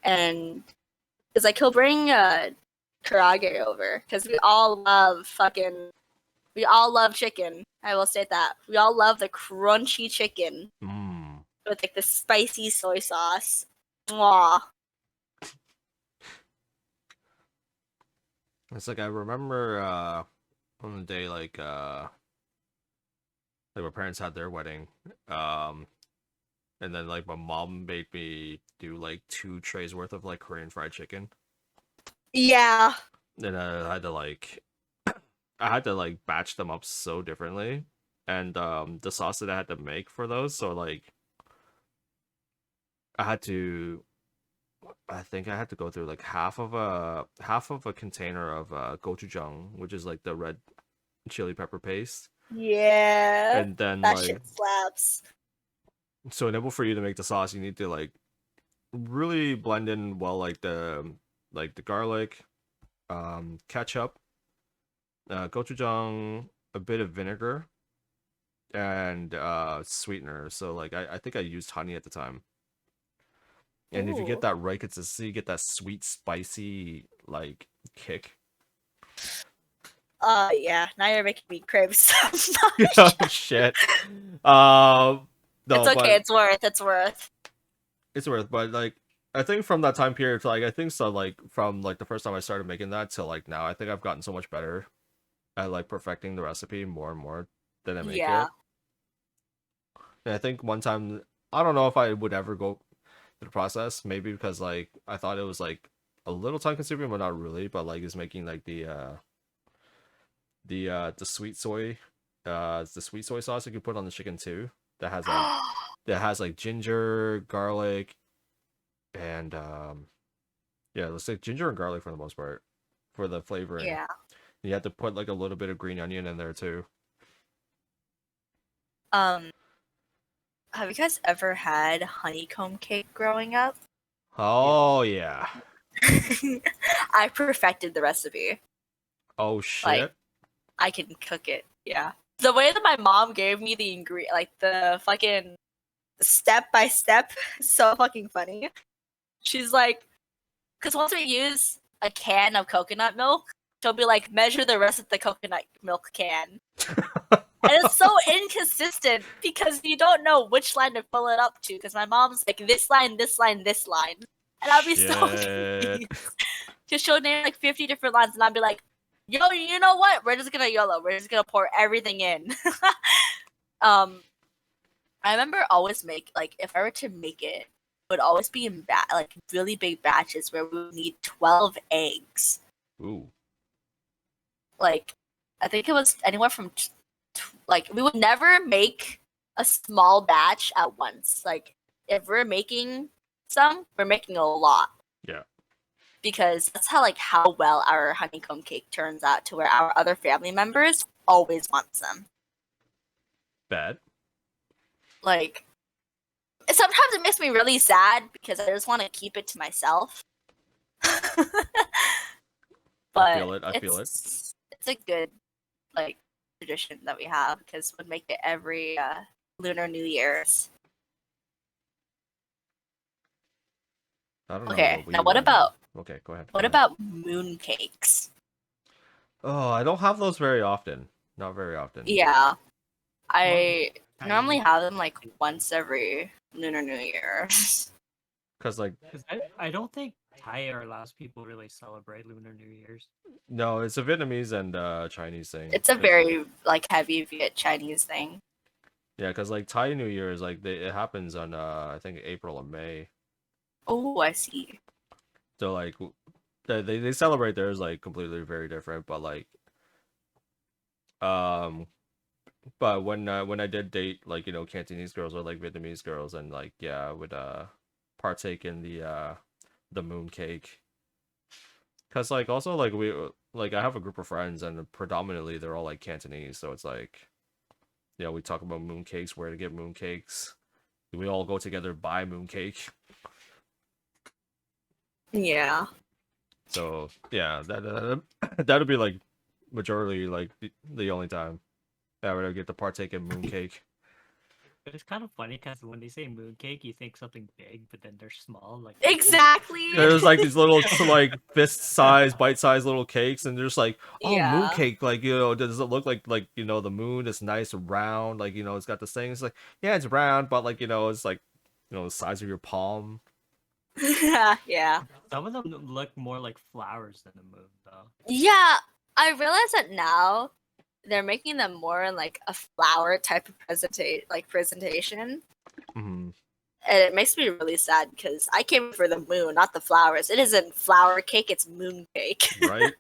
and it's like he'll bring karage over because we all love chicken. I will state that we all love the crunchy chicken with like the spicy soy sauce. Mwah.
It's like I remember on the day like my parents had their wedding, and then like my mom made me do like 2 trays worth of like Korean fried chicken.
Yeah.
Then I had to like I had to like batch them up so differently, and the sauce that I had to make for those, so like I think I had to go through like half of a container of gochujang, which is like the red chili pepper paste,
Yeah.
and then
That
like
shit slaps.
so in order for you to make the sauce, you need to like really blend in well like the garlic, ketchup, gochujang, a bit of vinegar, and sweetener. So like I think I used honey at the time. And if you get
Ooh.
that right, you get that sweet, spicy like kick.
Yeah. Now you're making me crave so
Oh
much.
shit.
It's
No,
okay.
but
It's worth. It's worth.
it's worth. But like, I think from that time period to like, I think so. Like from like the first time I started making that till like now, I think I've gotten so much better at like perfecting the recipe more and more than I make
Yeah.
it. And I think one time, I don't know if I would ever go through the process. Maybe because like I thought it was like a little time consuming, but not really. But like, is making like the sweet soy sauce you can put on the chicken too. That has like ginger, garlic, and yeah, let's say ginger and garlic for the most part for the flavoring.
Yeah.
You have to put like a little bit of green onion in there too.
Um. Have you guys ever had honeycomb cake growing up?
Oh yeah.
I perfected the recipe.
Oh
Like,
shit.
I can cook it. Yeah. The way that my mom gave me the ingredient, like the fucking step by step, so fucking funny. She's like, because once we use a can of coconut milk, she'll be like, measure the rest of the coconut milk can. And it's so inconsistent because you don't know which line to fill it up to. Because my mom's like, this line, this line, this line. And I'll be so
Shit.
confused. Because she'll name like 50 different lines, and I'll be like, yo, you know what? We're just gonna YOLO. We're just gonna pour everything in. I remember always if I were to make it, it would always be in like really big batches where we would need 12 eggs.
Ooh.
Like, I think it was anywhere from like we would never make a small batch at once. Like, if we're making some, we're making a lot.
Yeah.
Because that's how well our honeycomb cake turns out, to where our other family members always want some.
Bad.
Like, sometimes it makes me really sad because I just want to keep it to myself. But
I feel it.
it's a good tradition that we have because we make it every Lunar New Year's.
I don't know
Okay,
what we
now what
would
about
Okay, go ahead.
What
go ahead.
about moon cakes?
Oh, I don't have those very often. Not very often.
Yeah, I
Well,
normally have them like once every Lunar New Year.
Cause like
Because I don't think Thai or Laos people really celebrate Lunar New Year's.
no, it's a Vietnamese and Chinese thing.
It's a
'Cause-
very like heavy Viet Chinese thing.
yeah, cause like Thai New Year is like it happens on I think April or May.
Oh, I see.
So like they celebrate theirs like completely very different, but like um but when I did date like Cantonese girls or like Vietnamese girls and like yeah I would partake in the moon cake. Cause like also like we like I have a group of friends and predominantly they're all like Cantonese, so it's like we talk about moon cakes, where to get moon cakes. We all go together buy moon cake.
Yeah.
So yeah, that'd be like majority like the only time that I would get to partake in moon cake.
But it's kind of funny because when they say moon cake, you think something big, but then they're small. Like
Exactly.
There's like these little like fist size, bite size little cakes, and they're just like, oh, moon
Yeah.
cake. Like does it look like the moon is nice and round? Like it's got this thing. It's like yeah, it's round, but like it's like the size of your palm.
Yeah.
some of them look more like flowers than the moon, though.
Yeah. I realize that now they're making them more in like a flower type of presentation.
Hmm.
And it makes me really sad because I came for the moon, not the flowers. It isn't flower cake, it's moon cake.
Right?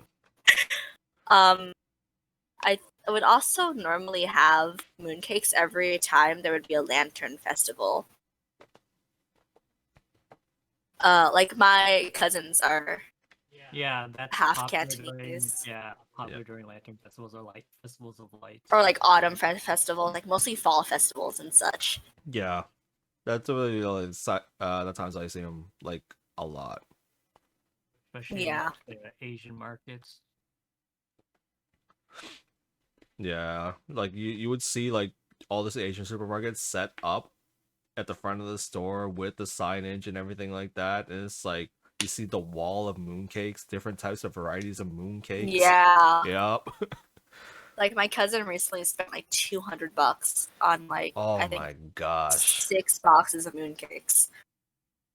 I would also normally have mooncakes every time there would be a lantern festival. Like my cousins are
Yeah, that's
half
popular during
Cantonese.
popular during lantern festivals or like festivals of lights.
Or like autumn festivals, like mostly fall festivals and such.
Yeah, that's really the times I see them like a lot.
Especially
Yeah.
in the Asian markets.
Yeah, like you would see like all this Asian supermarkets set up at the front of the store with the signage and everything like that, and it's like you see the wall of mooncakes, different types of varieties of mooncakes.
Yeah.
Yep.
Like my cousin recently spent like $200 on like
Oh
I think
my gosh.
6 boxes of mooncakes.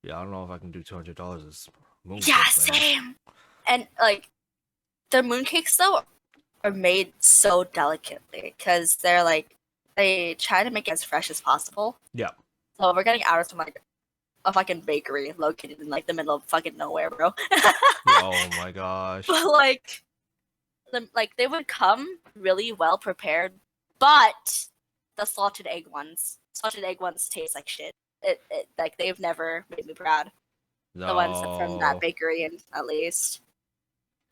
Yeah, I don't know if I can do $200 as mooncakes.
Yeah,
man.
same. And like the mooncakes though are made so delicately because they're like they try to make it as fresh as possible.
Yeah.
So we're getting ours from like a fucking bakery located in like the middle of fucking nowhere, bro.
Oh my gosh.
But like, they would come really well prepared, but the salted egg ones taste like shit. It like they've never made me proud. The ones from that
No.
bakery, and at least.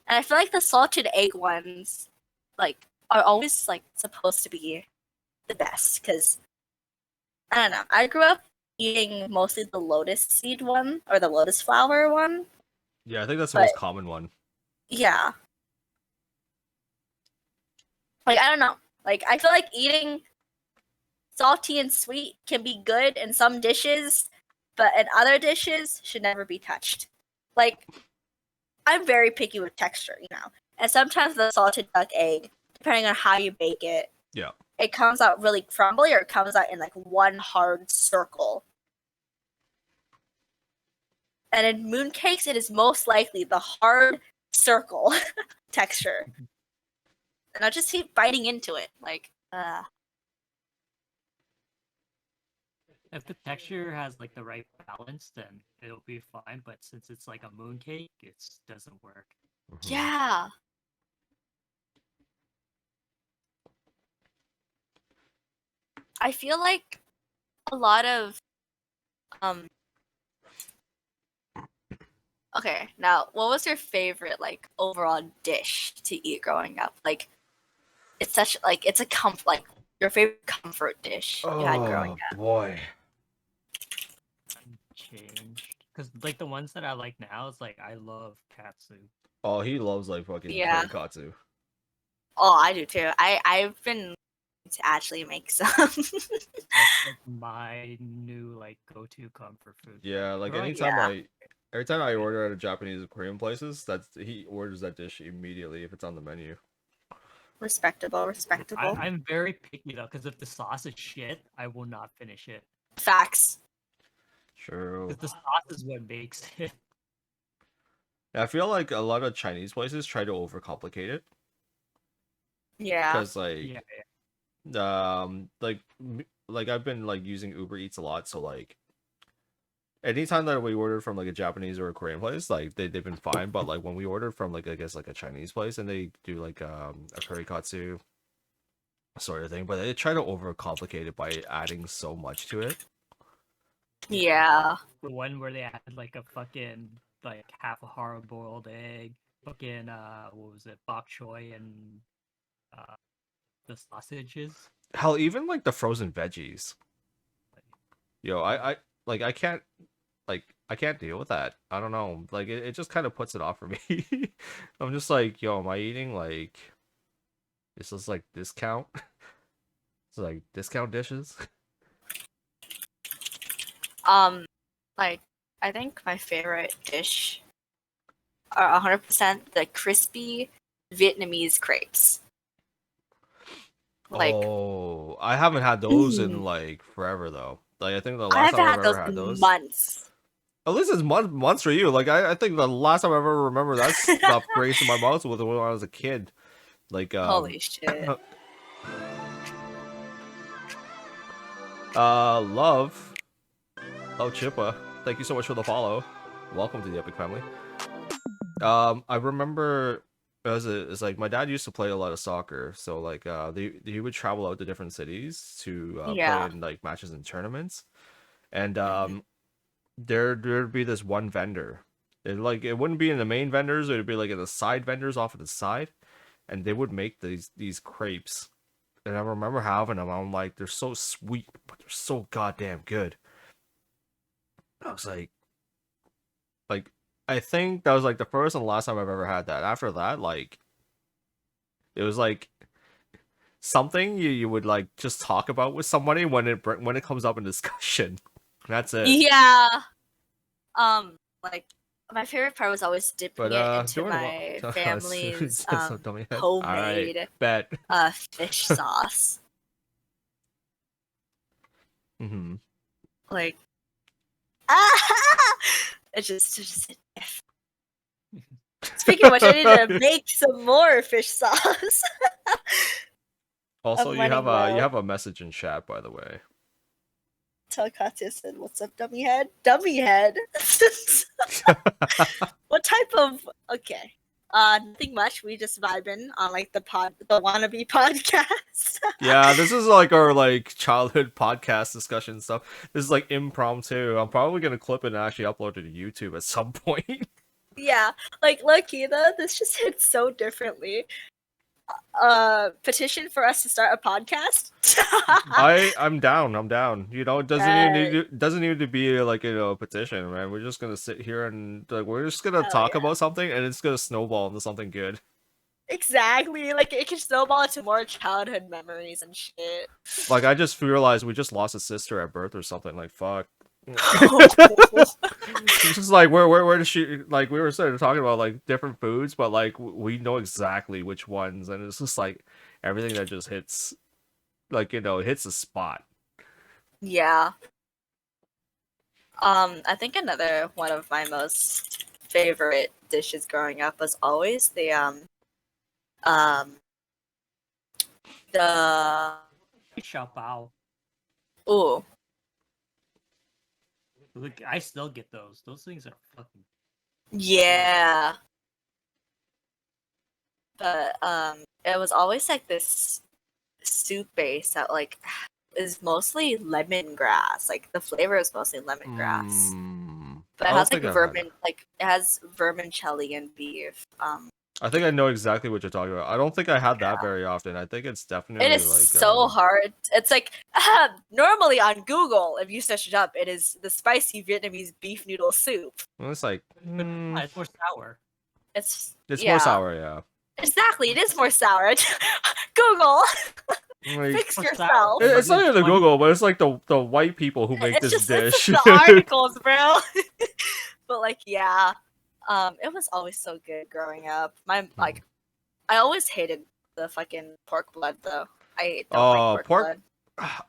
And I feel like the salted egg ones, like, are always like supposed to be the best because I don't know. I grew up eating mostly the lotus seed one or the lotus flower one.
Yeah, I think that's the
But-
most common one.
Yeah. Like I don't know. Like I feel like eating salty and sweet can be good in some dishes, but in other dishes should never be touched. Like I'm very picky with texture, And sometimes the salted duck egg, depending on how you bake it,
Yeah.
it comes out really crumbly or it comes out in like one hard circle. And in mooncakes, it is most likely the hard circle texture. And I just keep biting into it. Like,
If the texture has like the right balance, then it'll be fine. But since it's like a moon cake, it doesn't work.
Mhm.
yeah. I feel like a lot of okay, now what was your favorite like overall dish to eat growing up? Like it's such like it's a like your favorite comfort dish you had growing up.
Boy.
Changed because like the ones that I like now is like I love katsu.
Oh, he loves like fucking
Yeah.
tonkatsu.
Oh, I do too. I've been to actually make some.
That's like my new like go-to comfort food.
Yeah, like
Growing-
anytime
Yeah.
Every time I order at a Japanese or Korean places, he orders that dish immediately if it's on the menu.
Respectable.
I'm very picky though, because if the sauce is shit, I will not finish it.
Facts.
True.
Because the sauce is what makes it.
I feel like a lot of Chinese places try to overcomplicate it.
Yeah.
Because
Yeah,
like I've been like using Uber Eats a lot, so like anytime that we ordered from like a Japanese or a Korean place, like they've been fine. But like when we ordered from like I guess like a Chinese place and they do like a curry katsu sort of thing, but they try to overcomplicate it by adding so much to it.
Yeah.
the one where they had like a fucking like half a hard boiled egg, fucking what was it, bok choy and the sausages.
Hell, even like the frozen veggies. Yo, I like I can't deal with that. I don't know. Like it just kind of puts it off for me. I'm just like, yo, am I eating like is this like discount? It's like discount dishes.
Like I think my favorite dish are 100% the crispy Vietnamese crepes. Like,
oh, I haven't had those in like forever though. Like I think the
I
last
haven't
time I've
had
ever
those
had
in
those.
months.
At least it's months for you. Like I think the last time I ever remember that stuff graced in my mouth was when I was a kid. Like
Holy shit.
Love Chippa. Thank you so much for the follow. Welcome to the Epic family. I remember it's like my dad used to play a lot of soccer, so like he would travel out to different cities to play in like matches and tournaments, and there'd be this one vendor. It wouldn't be in the main vendors, it would be like in the side vendors off to the side, and they would make these crepes. And I remember having them. I'm like, they're so sweet, but they're so goddamn good. I was like I think that was like the first and last time I've ever had that. After that, like it was like something you would like just talk about with somebody when it comes up in discussion. That's it.
Yeah. Like my favorite part was always dipping
But
it into
doing
my
well.
family's
Dummy head.
homemade
Alright, bet.
fish sauce.
Mm-hmm.
Like it's just speaking of which, I need to make some more fish sauce.
Also,
I'm
you
running low.
have a message in chat, by the way.
Tell Katya said, "What's up, dummy head? Dummy head." What type of? Okay, nothing much. We just vibing on like the wannabe podcast.
Yeah, this is like our like childhood podcast discussion stuff. This is like impromptu. I'm probably gonna clip it and actually upload it to YouTube at some point.
Yeah, like lucky though, this just hits so differently. Petition for us to start a podcast.
I'm down. You know, it doesn't need to be like a petition, man. We're just gonna sit here and like we're just gonna talk about something, and it's gonna snowball into something good.
Exactly, like it can snowball into more childhood memories and shit.
Like I just realized we just lost a sister at birth or something. Like fuck. It's just like where does she like we were sort of talking about like different foods, but like we know exactly which ones, and it's just like everything that just hits like it hits a spot.
Yeah. I think another one of my most favorite dishes growing up was always the
Xiaopao.
ooh.
Look, I still get those. Those things are fucking.
Yeah. But it was always like this soup base that like is mostly lemongrass. Like the flavor is mostly lemongrass. But it has like it has vermicelli and beef.
I think I know exactly what you're talking about. I don't think I had that very often. I think it's definitely
it is
like
so hard. It's like normally on Google, if you search it up, it is the spicy Vietnamese beef noodle soup.
It's like
it's more sour.
It's
more sour, yeah.
Exactly, it is more sour. Google,
like,
fix yourself.
It's not even the Google, but it's like the white people who make this dish.
It's the articles, bro. But like, yeah, it was always so good growing up. I always hated the fucking pork blood though. I don't like pork
Pork.
blood.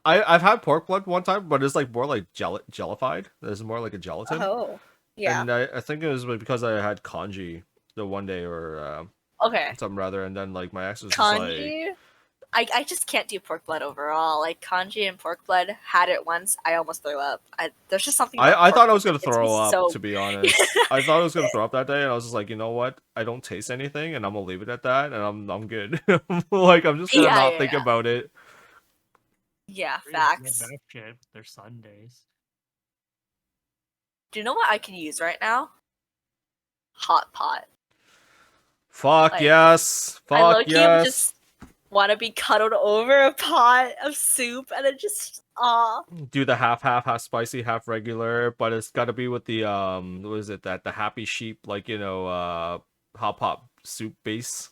I've had pork blood one time, but it's like more like jellified. It's more like a gelatin.
Oh, yeah.
And I think it was because I had kanji the one day or
Okay.
something rather, and then like my ex was just like,
Kanji. I just can't do pork blood overall. Like kanji and pork blood, had it once, I almost threw up. There's just something. About
I
pork
thought I was
blood
gonna
that gets me
throw up,
so-
to be honest. I thought I was gonna throw up that day, and I was just like, you know what? I don't taste anything, and I'm gonna leave it at that, and I'm good. Like I'm just gonna
Yeah,
not
yeah,
think
yeah.
about it.
Yeah,
Koreans love
facts.
that shit with their Sundays.
Do you know what I could use right now? Hot pot.
Fuck
Like,
yes.
I
Fuck
low-key
yes.
just want to be cuddled over a pot of soup and it just
Do the half spicy, half regular, but it's got to be with the what is it, that the happy sheep, like, you know, hot pot soup base.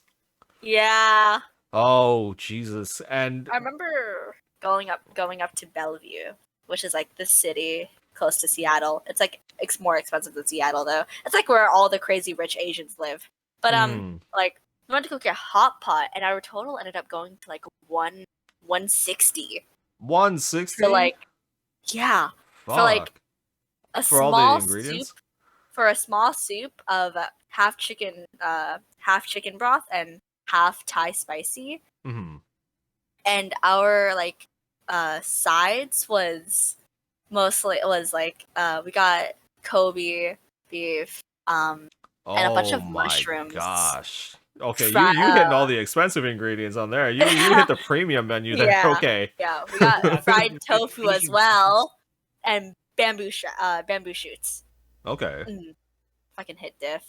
yeah.
Oh Jesus. And
I remember going up to Bellevue, which is like the city close to Seattle. It's like it's more expensive than Seattle though. It's like where all the crazy rich Asians live. But like we went to go get hot pot and our total ended up going to like 160
160
for like yeah,
fuck.
for like a
For all the
small
ingredients?
soup, for a small soup of half chicken broth and half Thai spicy.
Mhm.
And our like sides was mostly like we got Kobe beef and a bunch
Oh
of
my
mushrooms.
gosh. Okay,
Fri-
you hitting all the expensive ingredients on there. You hit the premium menu there.
Yeah.
Okay.
Yeah, we got fried
Asian
tofu as
dishes.
well and bamboo shoots.
Okay.
Fucking hit diff.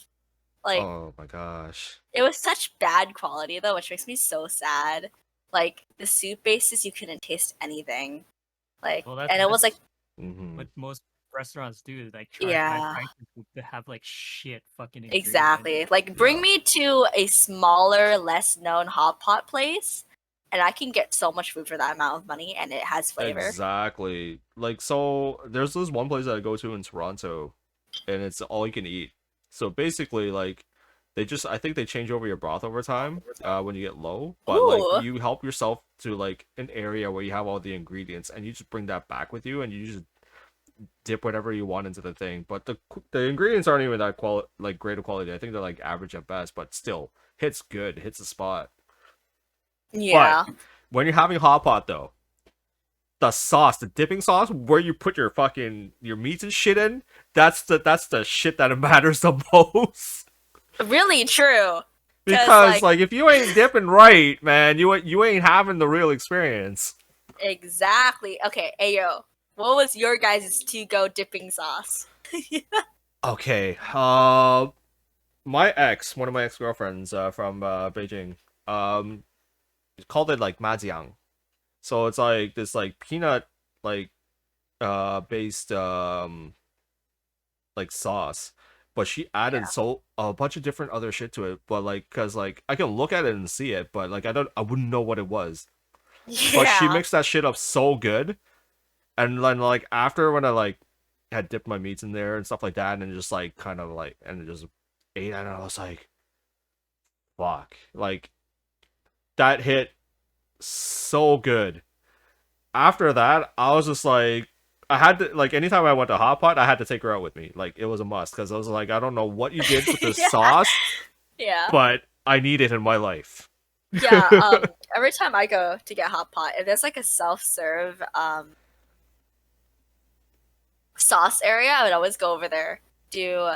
Like
Oh my gosh.
it was such bad quality though, which makes me so sad. Like the soup bases, you couldn't taste anything. Like,
Well,
and it was like,
Mhm.
what most restaurants do is like try
Yeah.
to have like shit fucking ingredients.
exactly. Like, bring
Yeah.
me to a smaller, less known hot pot place, and I can get so much food for that amount of money, and it has flavor.
Exactly. Like, so there's this one place that I go to in Toronto, and it's all you can eat. So basically, like, I think they change over your broth over time when you get low, but
Ooh.
like you help yourself to like an area where you have all the ingredients, and you just bring that back with you, and you just dip whatever you want into the thing. But the ingredients aren't even that like great of quality. I think they're like average at best, but still hits good, hits the spot.
Yeah.
But when you're having hot pot though, the sauce, the dipping sauce, where you put your meats and shit in, that's the shit that matters the most.
Really true.
Because like if you ain't dipping right, man, you ain't having the real experience.
Exactly. Okay, Ayo, what was your guys' to-go dipping sauce?
Okay, one of my ex-girlfriends from Beijing, called it like majiang. So it's like this like peanut like based like sauce, but she added a bunch of different other shit to it. But like, cause like I can look at it and see it, but like I wouldn't know what it was.
Yeah.
But she mixed that shit up so good, and then like after when I like had dipped my meats in there and stuff like that, and just like kind of like and just ate, and I was like, fuck, like that hit so good. After that, I was just like, I had to like anytime I went to hot pot, I had to take her out with me. Like it was a must because I was like, I don't know what you did with this
Yeah.
sauce,
Yeah.
but I need it in my life.
Yeah. Every time I go to get hot pot, if there's like a self-serve sauce area, I would always go over there. Do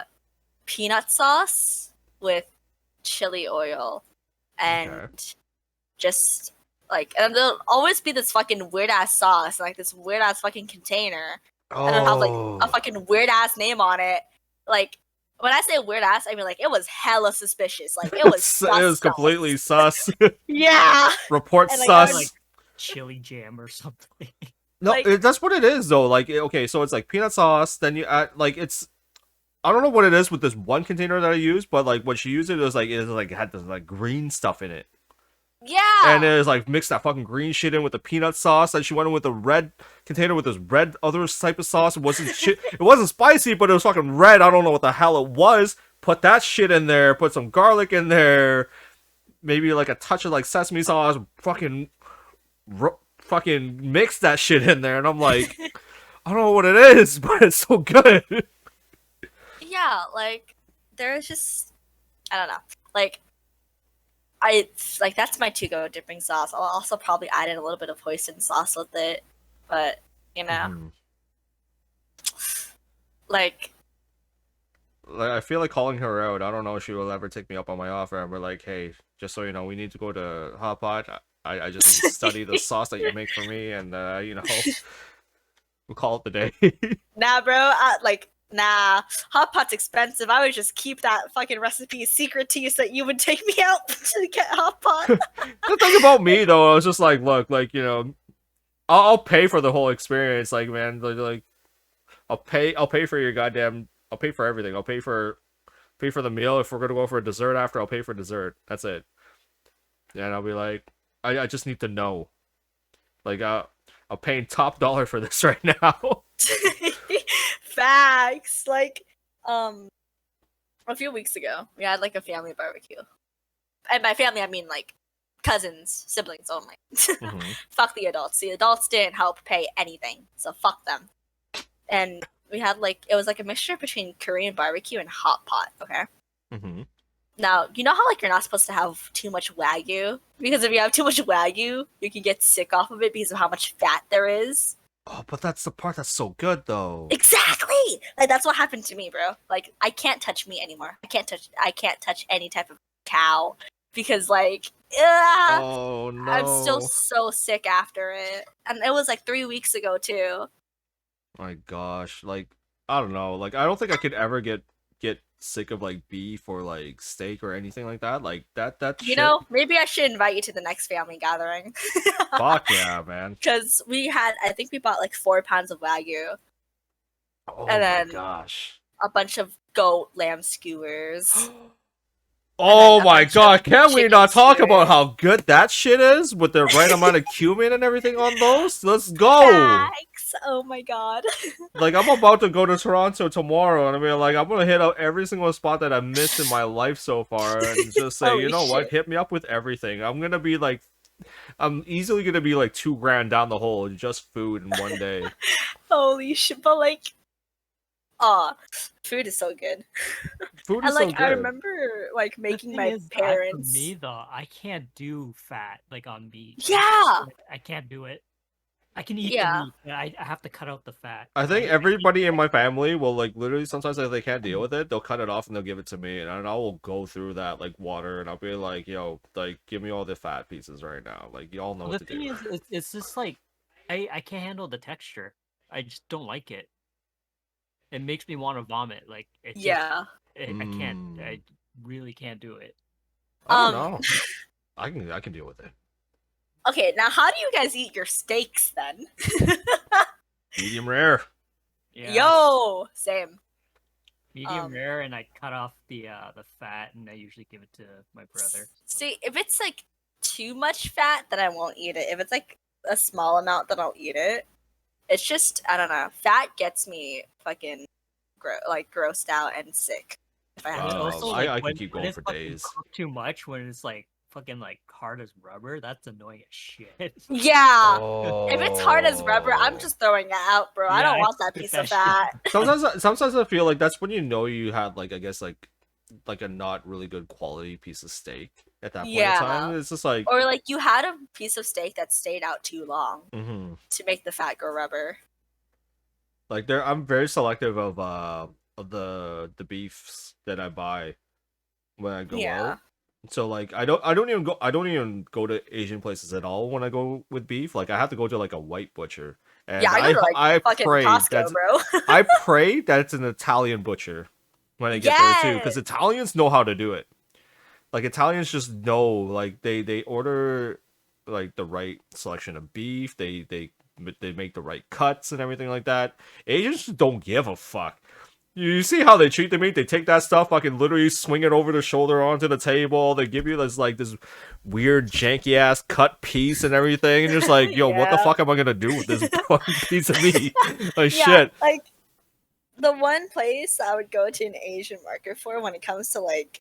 peanut sauce with chili oil and just like, and there'll always be this fucking weird ass sauce, like this weird ass fucking container.
Oh,
And it'll have like a fucking weird ass name on it. Like when I say weird ass, I mean like it was hella suspicious. Like it was
it was
sus.
completely sus.
Yeah.
Report
And, like,
sus.
like chili jam or something.
No,
like-
that's what it is though. Like okay, so it's like peanut sauce. Then you add like it's. I don't know what it is with this one container that I used, but like when she used it, it was like it had this like green stuff in it.
Yeah.
And it's like mixed that fucking green shit in with the peanut sauce. And she went in with the red container with this red other type of sauce. It wasn't shit. It wasn't spicy, but it was fucking red. I don't know what the hell it was. Put that shit in there. Put some garlic in there. Maybe like a touch of like sesame sauce. Fucking mix that shit in there. And I'm like, I don't know what it is, but it's so good.
Yeah, like there's just I don't know. Like that's my to-go dipping sauce. I'll also probably add in a little bit of hoisin sauce with it, but you know, like
I feel like calling her out. I don't know if she will ever take me up on my offer. And we're like, hey, just so you know, we need to go to Hot Pot. I just need to study the sauce that you make for me, and we'll call it the day.
nah, bro. Nah, hot pot's expensive. I would just keep that fucking recipe secret to you so that you would take me out to get hot pot.
The thing about me though, I was just like, look, like I'll pay for the whole experience. Like, man, like I'll pay for your goddamn. I'll pay for everything. I'll pay for the meal. If we're gonna go for a dessert after, I'll pay for dessert. That's it. Yeah, and I'll be like, I just need to know. Like, I'm paying top dollar for this right now.
Facts. Like, a few weeks ago, we had like a family barbecue, and by family I mean like cousins, siblings only. Fuck the adults. The adults didn't help pay anything, so fuck them. And we had it was like a mixture between Korean barbecue and hot pot. Okay. Now, you know how you're not supposed to have too much Wagyu? Because if you have too much Wagyu, you can get sick off of it because of how much fat there is.
Oh, but that's the part that's so good, though.
Exactly! Like, that's what happened to me, bro. Like, I can't touch meat anymore. I can't touch any type of cow. Because,
oh, no.
I'm still so sick after it. And it was 3 weeks ago, too.
My gosh. Like, I don't know. Like, I don't think I could ever get sick of beef or steak or anything like that. Like that
you know, maybe I should invite you to the next family gathering.
Fuck yeah, man.
Because I think we bought 4 pounds of Wagyu.
Oh
and then
my gosh.
A bunch of goat lamb skewers.
Oh my god, can we not talk about how good that shit is with the right amount of cumin and everything on those? Let's go!
Facts. Oh my god.
Like, I'm about to go to Toronto tomorrow, and I'm gonna hit out every single spot that I've missed in my life so far, and just say, you know what, hit me up with everything. I'm gonna be I'm easily gonna be $2,000 down the hole in just food in one day.
Holy shit, but food is so good.
Food is so good.
I remember making my parents.
For me though, I can't do fat on meat.
Yeah.
I can't do it. I can eat the meat, but I have to cut out the fat.
I think everybody in my family will literally sometimes if they can't deal with it, they'll cut it off and they'll give it to me, and I will go through that water, and I'll be like, yo, give me all the fat pieces right now. Y'all know what to do.
The thing is, it's just I can't handle the texture. I just don't like it. It makes me want to vomit. I can't. I really can't do it.
I don't know. I can deal with it.
Okay, now how do you guys eat your steaks then?
Medium rare.
Yeah.
Yo, same.
Medium rare, and I cut off the fat, and I usually give it to my brother.
See, if it's too much fat, then I won't eat it. If it's a small amount, then I'll eat it. It's just, I don't know. Fat gets me fucking grossed out and sick. If I have to.
Also,
I can keep going for
fucking
days.
Too much when it's fucking hard as rubber. That's annoying as shit.
Yeah.
Oh.
If it's hard as rubber, I'm just throwing it out, bro.
Yeah,
I don't want that piece of fat.
Sometimes I feel that's when you know you had I guess a not really good quality piece of steak at that point in time. It's just
or you had a piece of steak that stayed out too long to make the fat go rubber.
I'm very selective of the beefs that I buy when I go out. So I don't even go to Asian places at all when I go with beef. I have to go to a white butcher. And
I go to
I
fucking
pray
Costco, bro.
I pray that it's an Italian butcher when I get there too, because Italians know how to do it. Italians just know, they order the right selection of beef. They make the right cuts and everything like that. Asians just don't give a fuck. You see how they treat the meat? They take that stuff, fucking literally swing it over the shoulder onto the table. They give you this like this weird janky ass cut piece and everything, and you're just like, yo, what the
Yeah.
fuck am I gonna do with this fucking piece of meat? Like
Yeah,
shit.
like the one place I would go to an Asian market for when it comes to like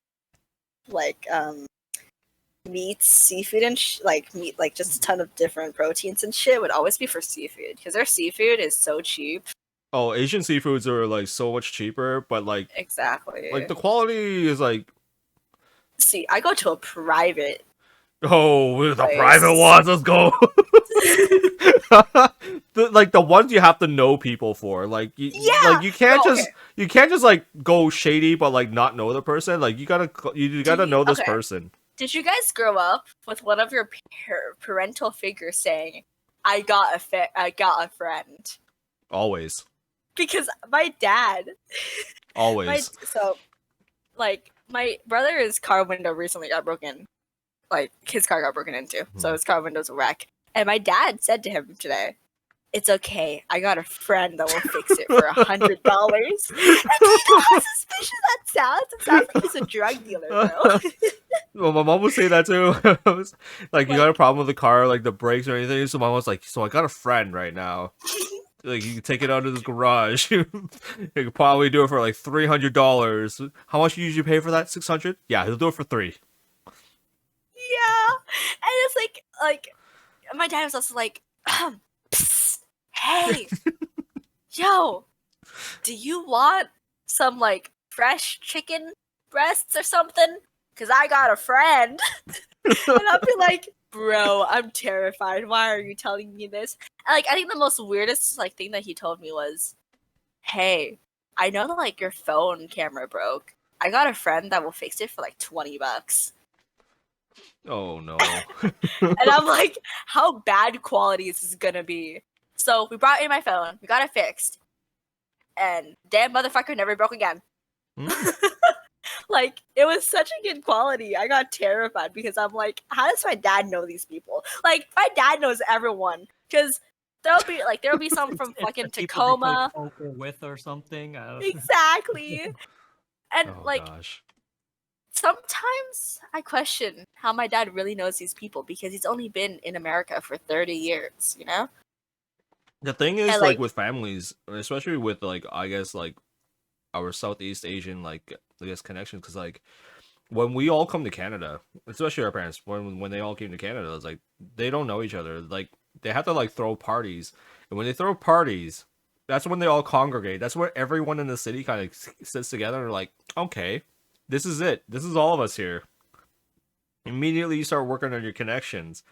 meats, seafood, and like meat, like just a ton of different proteins and shit would always be for seafood because their seafood is so cheap.
Oh, Asian seafoods are like so much cheaper, but like
Exactly.
the quality is like,
See, I go to a private.
oh, the
Place.
private ones, let's go. Like the ones you have to know people for, like you can't
Oh,
just you can't just like go shady, but like not know the person. Like you gotta know this person.
Did you guys grow up with one of your parental figures saying, "I got a friend"?
Always,
Because my dad,
always.
my brother's car window recently got broken. Like his car got broken into, so his car window's a wreck. And my dad said to him today, "It's okay. I got a friend that will fix it for $100." And do you know how suspicious that sounds? It sounds like he's a drug dealer, bro.
Well, my mom would say that too. Like, you got a problem with the car, like the brakes or anything. So my mom was like, "So I got a friend right now. Like, you can take it out of this garage. You could probably do it for like $300. How much you usually pay for that? $600? Yeah, he'll do it for $3."
Yeah, and it's like my dad was also like, "Psst, hey, yo, do you want some like fresh chicken breasts or something? Cause I got a friend." And I'll be like, "Bro, I'm terrified. Why are you telling me this?" And like, I think the most weirdest like thing that he told me was, "Hey, I know that like your phone camera broke. I got a friend that will fix it for like $20."
Oh no.
And I'm like, how bad quality is this gonna be? So we brought in my phone, we got it fixed, and damn motherfucker never broke again. Like, it was such a good quality. I got terrified because I'm like, how does my dad know these people? Like, my dad knows everyone. Because there'll be some from fucking
People they play
Tacoma.
poker with or something.
Exactly. And
Oh
like,
gosh.
sometimes I question how my dad really knows these people because he's only been in America for 30 years, you know?
The thing is,
And,
like with families, especially with like I guess like our Southeast Asian like I guess connections, because like when we all come to Canada, especially our parents, when they all came to Canada, it's like they don't know each other. Like they have to like throw parties, and when they throw parties, that's when they all congregate. That's where everyone in the city kind of sits together and like, okay, this is it. This is all of us here. Immediately, you start working on your connections.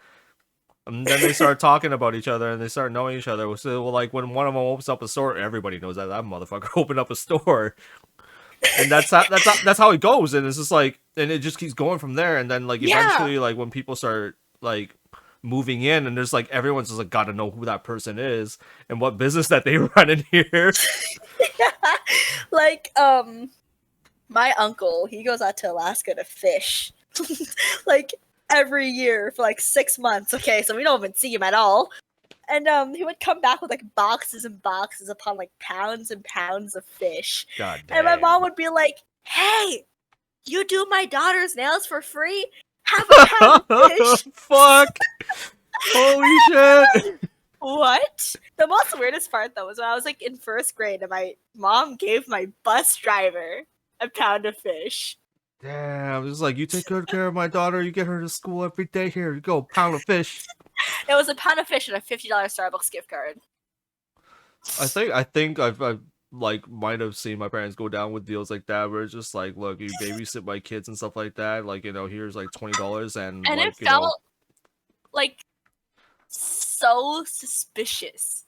And then they start talking about each other and they start knowing each other. So, well, like when one of them opens up a store, everybody knows that motherfucker opened up a store, and that's how it goes. And it's just like, and it just keeps going from there. And then like eventually, like when people start like moving in, and there's like everyone's just like got to know who that person is and what business that they run in here.
Like, my uncle, he goes out to Alaska to fish. Like, every year for like 6 months. Okay, so we don't even see him at all. And he would come back with like boxes and boxes upon like pounds and pounds of fish.
God damn.
And my mom would be like, "Hey, you do my daughter's nails for free? Have a pound of fish."
Fuck. Holy shit.
What? The most weirdest part though was when I was like in first grade and my mom gave my bus driver a pound of fish.
Damn, it's like, you take good care of my daughter, you get her to school every day, here you go, pound of fish.
It was a pound of fish and a $50 Starbucks gift card.
I think I've like might have seen my parents go down with deals like that where it's just like, look, you babysit my kids and stuff like that, like, you know, here's like $20 and like,
it felt like so suspicious.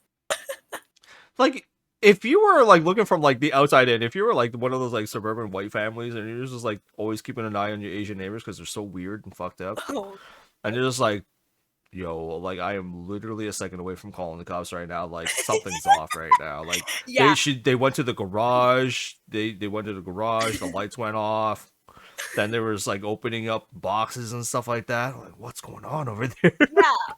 Like, if you were like looking from like the outside in, if you were like one of those like suburban white families and you're just like always keeping an eye on your Asian neighbors because they're so weird and fucked up, and you're just like, yo, like I am literally a second away from calling the cops right now. Like something's off right now. Like they went to the garage. They went to the garage. The lights went off. Then there was like opening up boxes and stuff like that. Like, what's going on over there?
Yeah,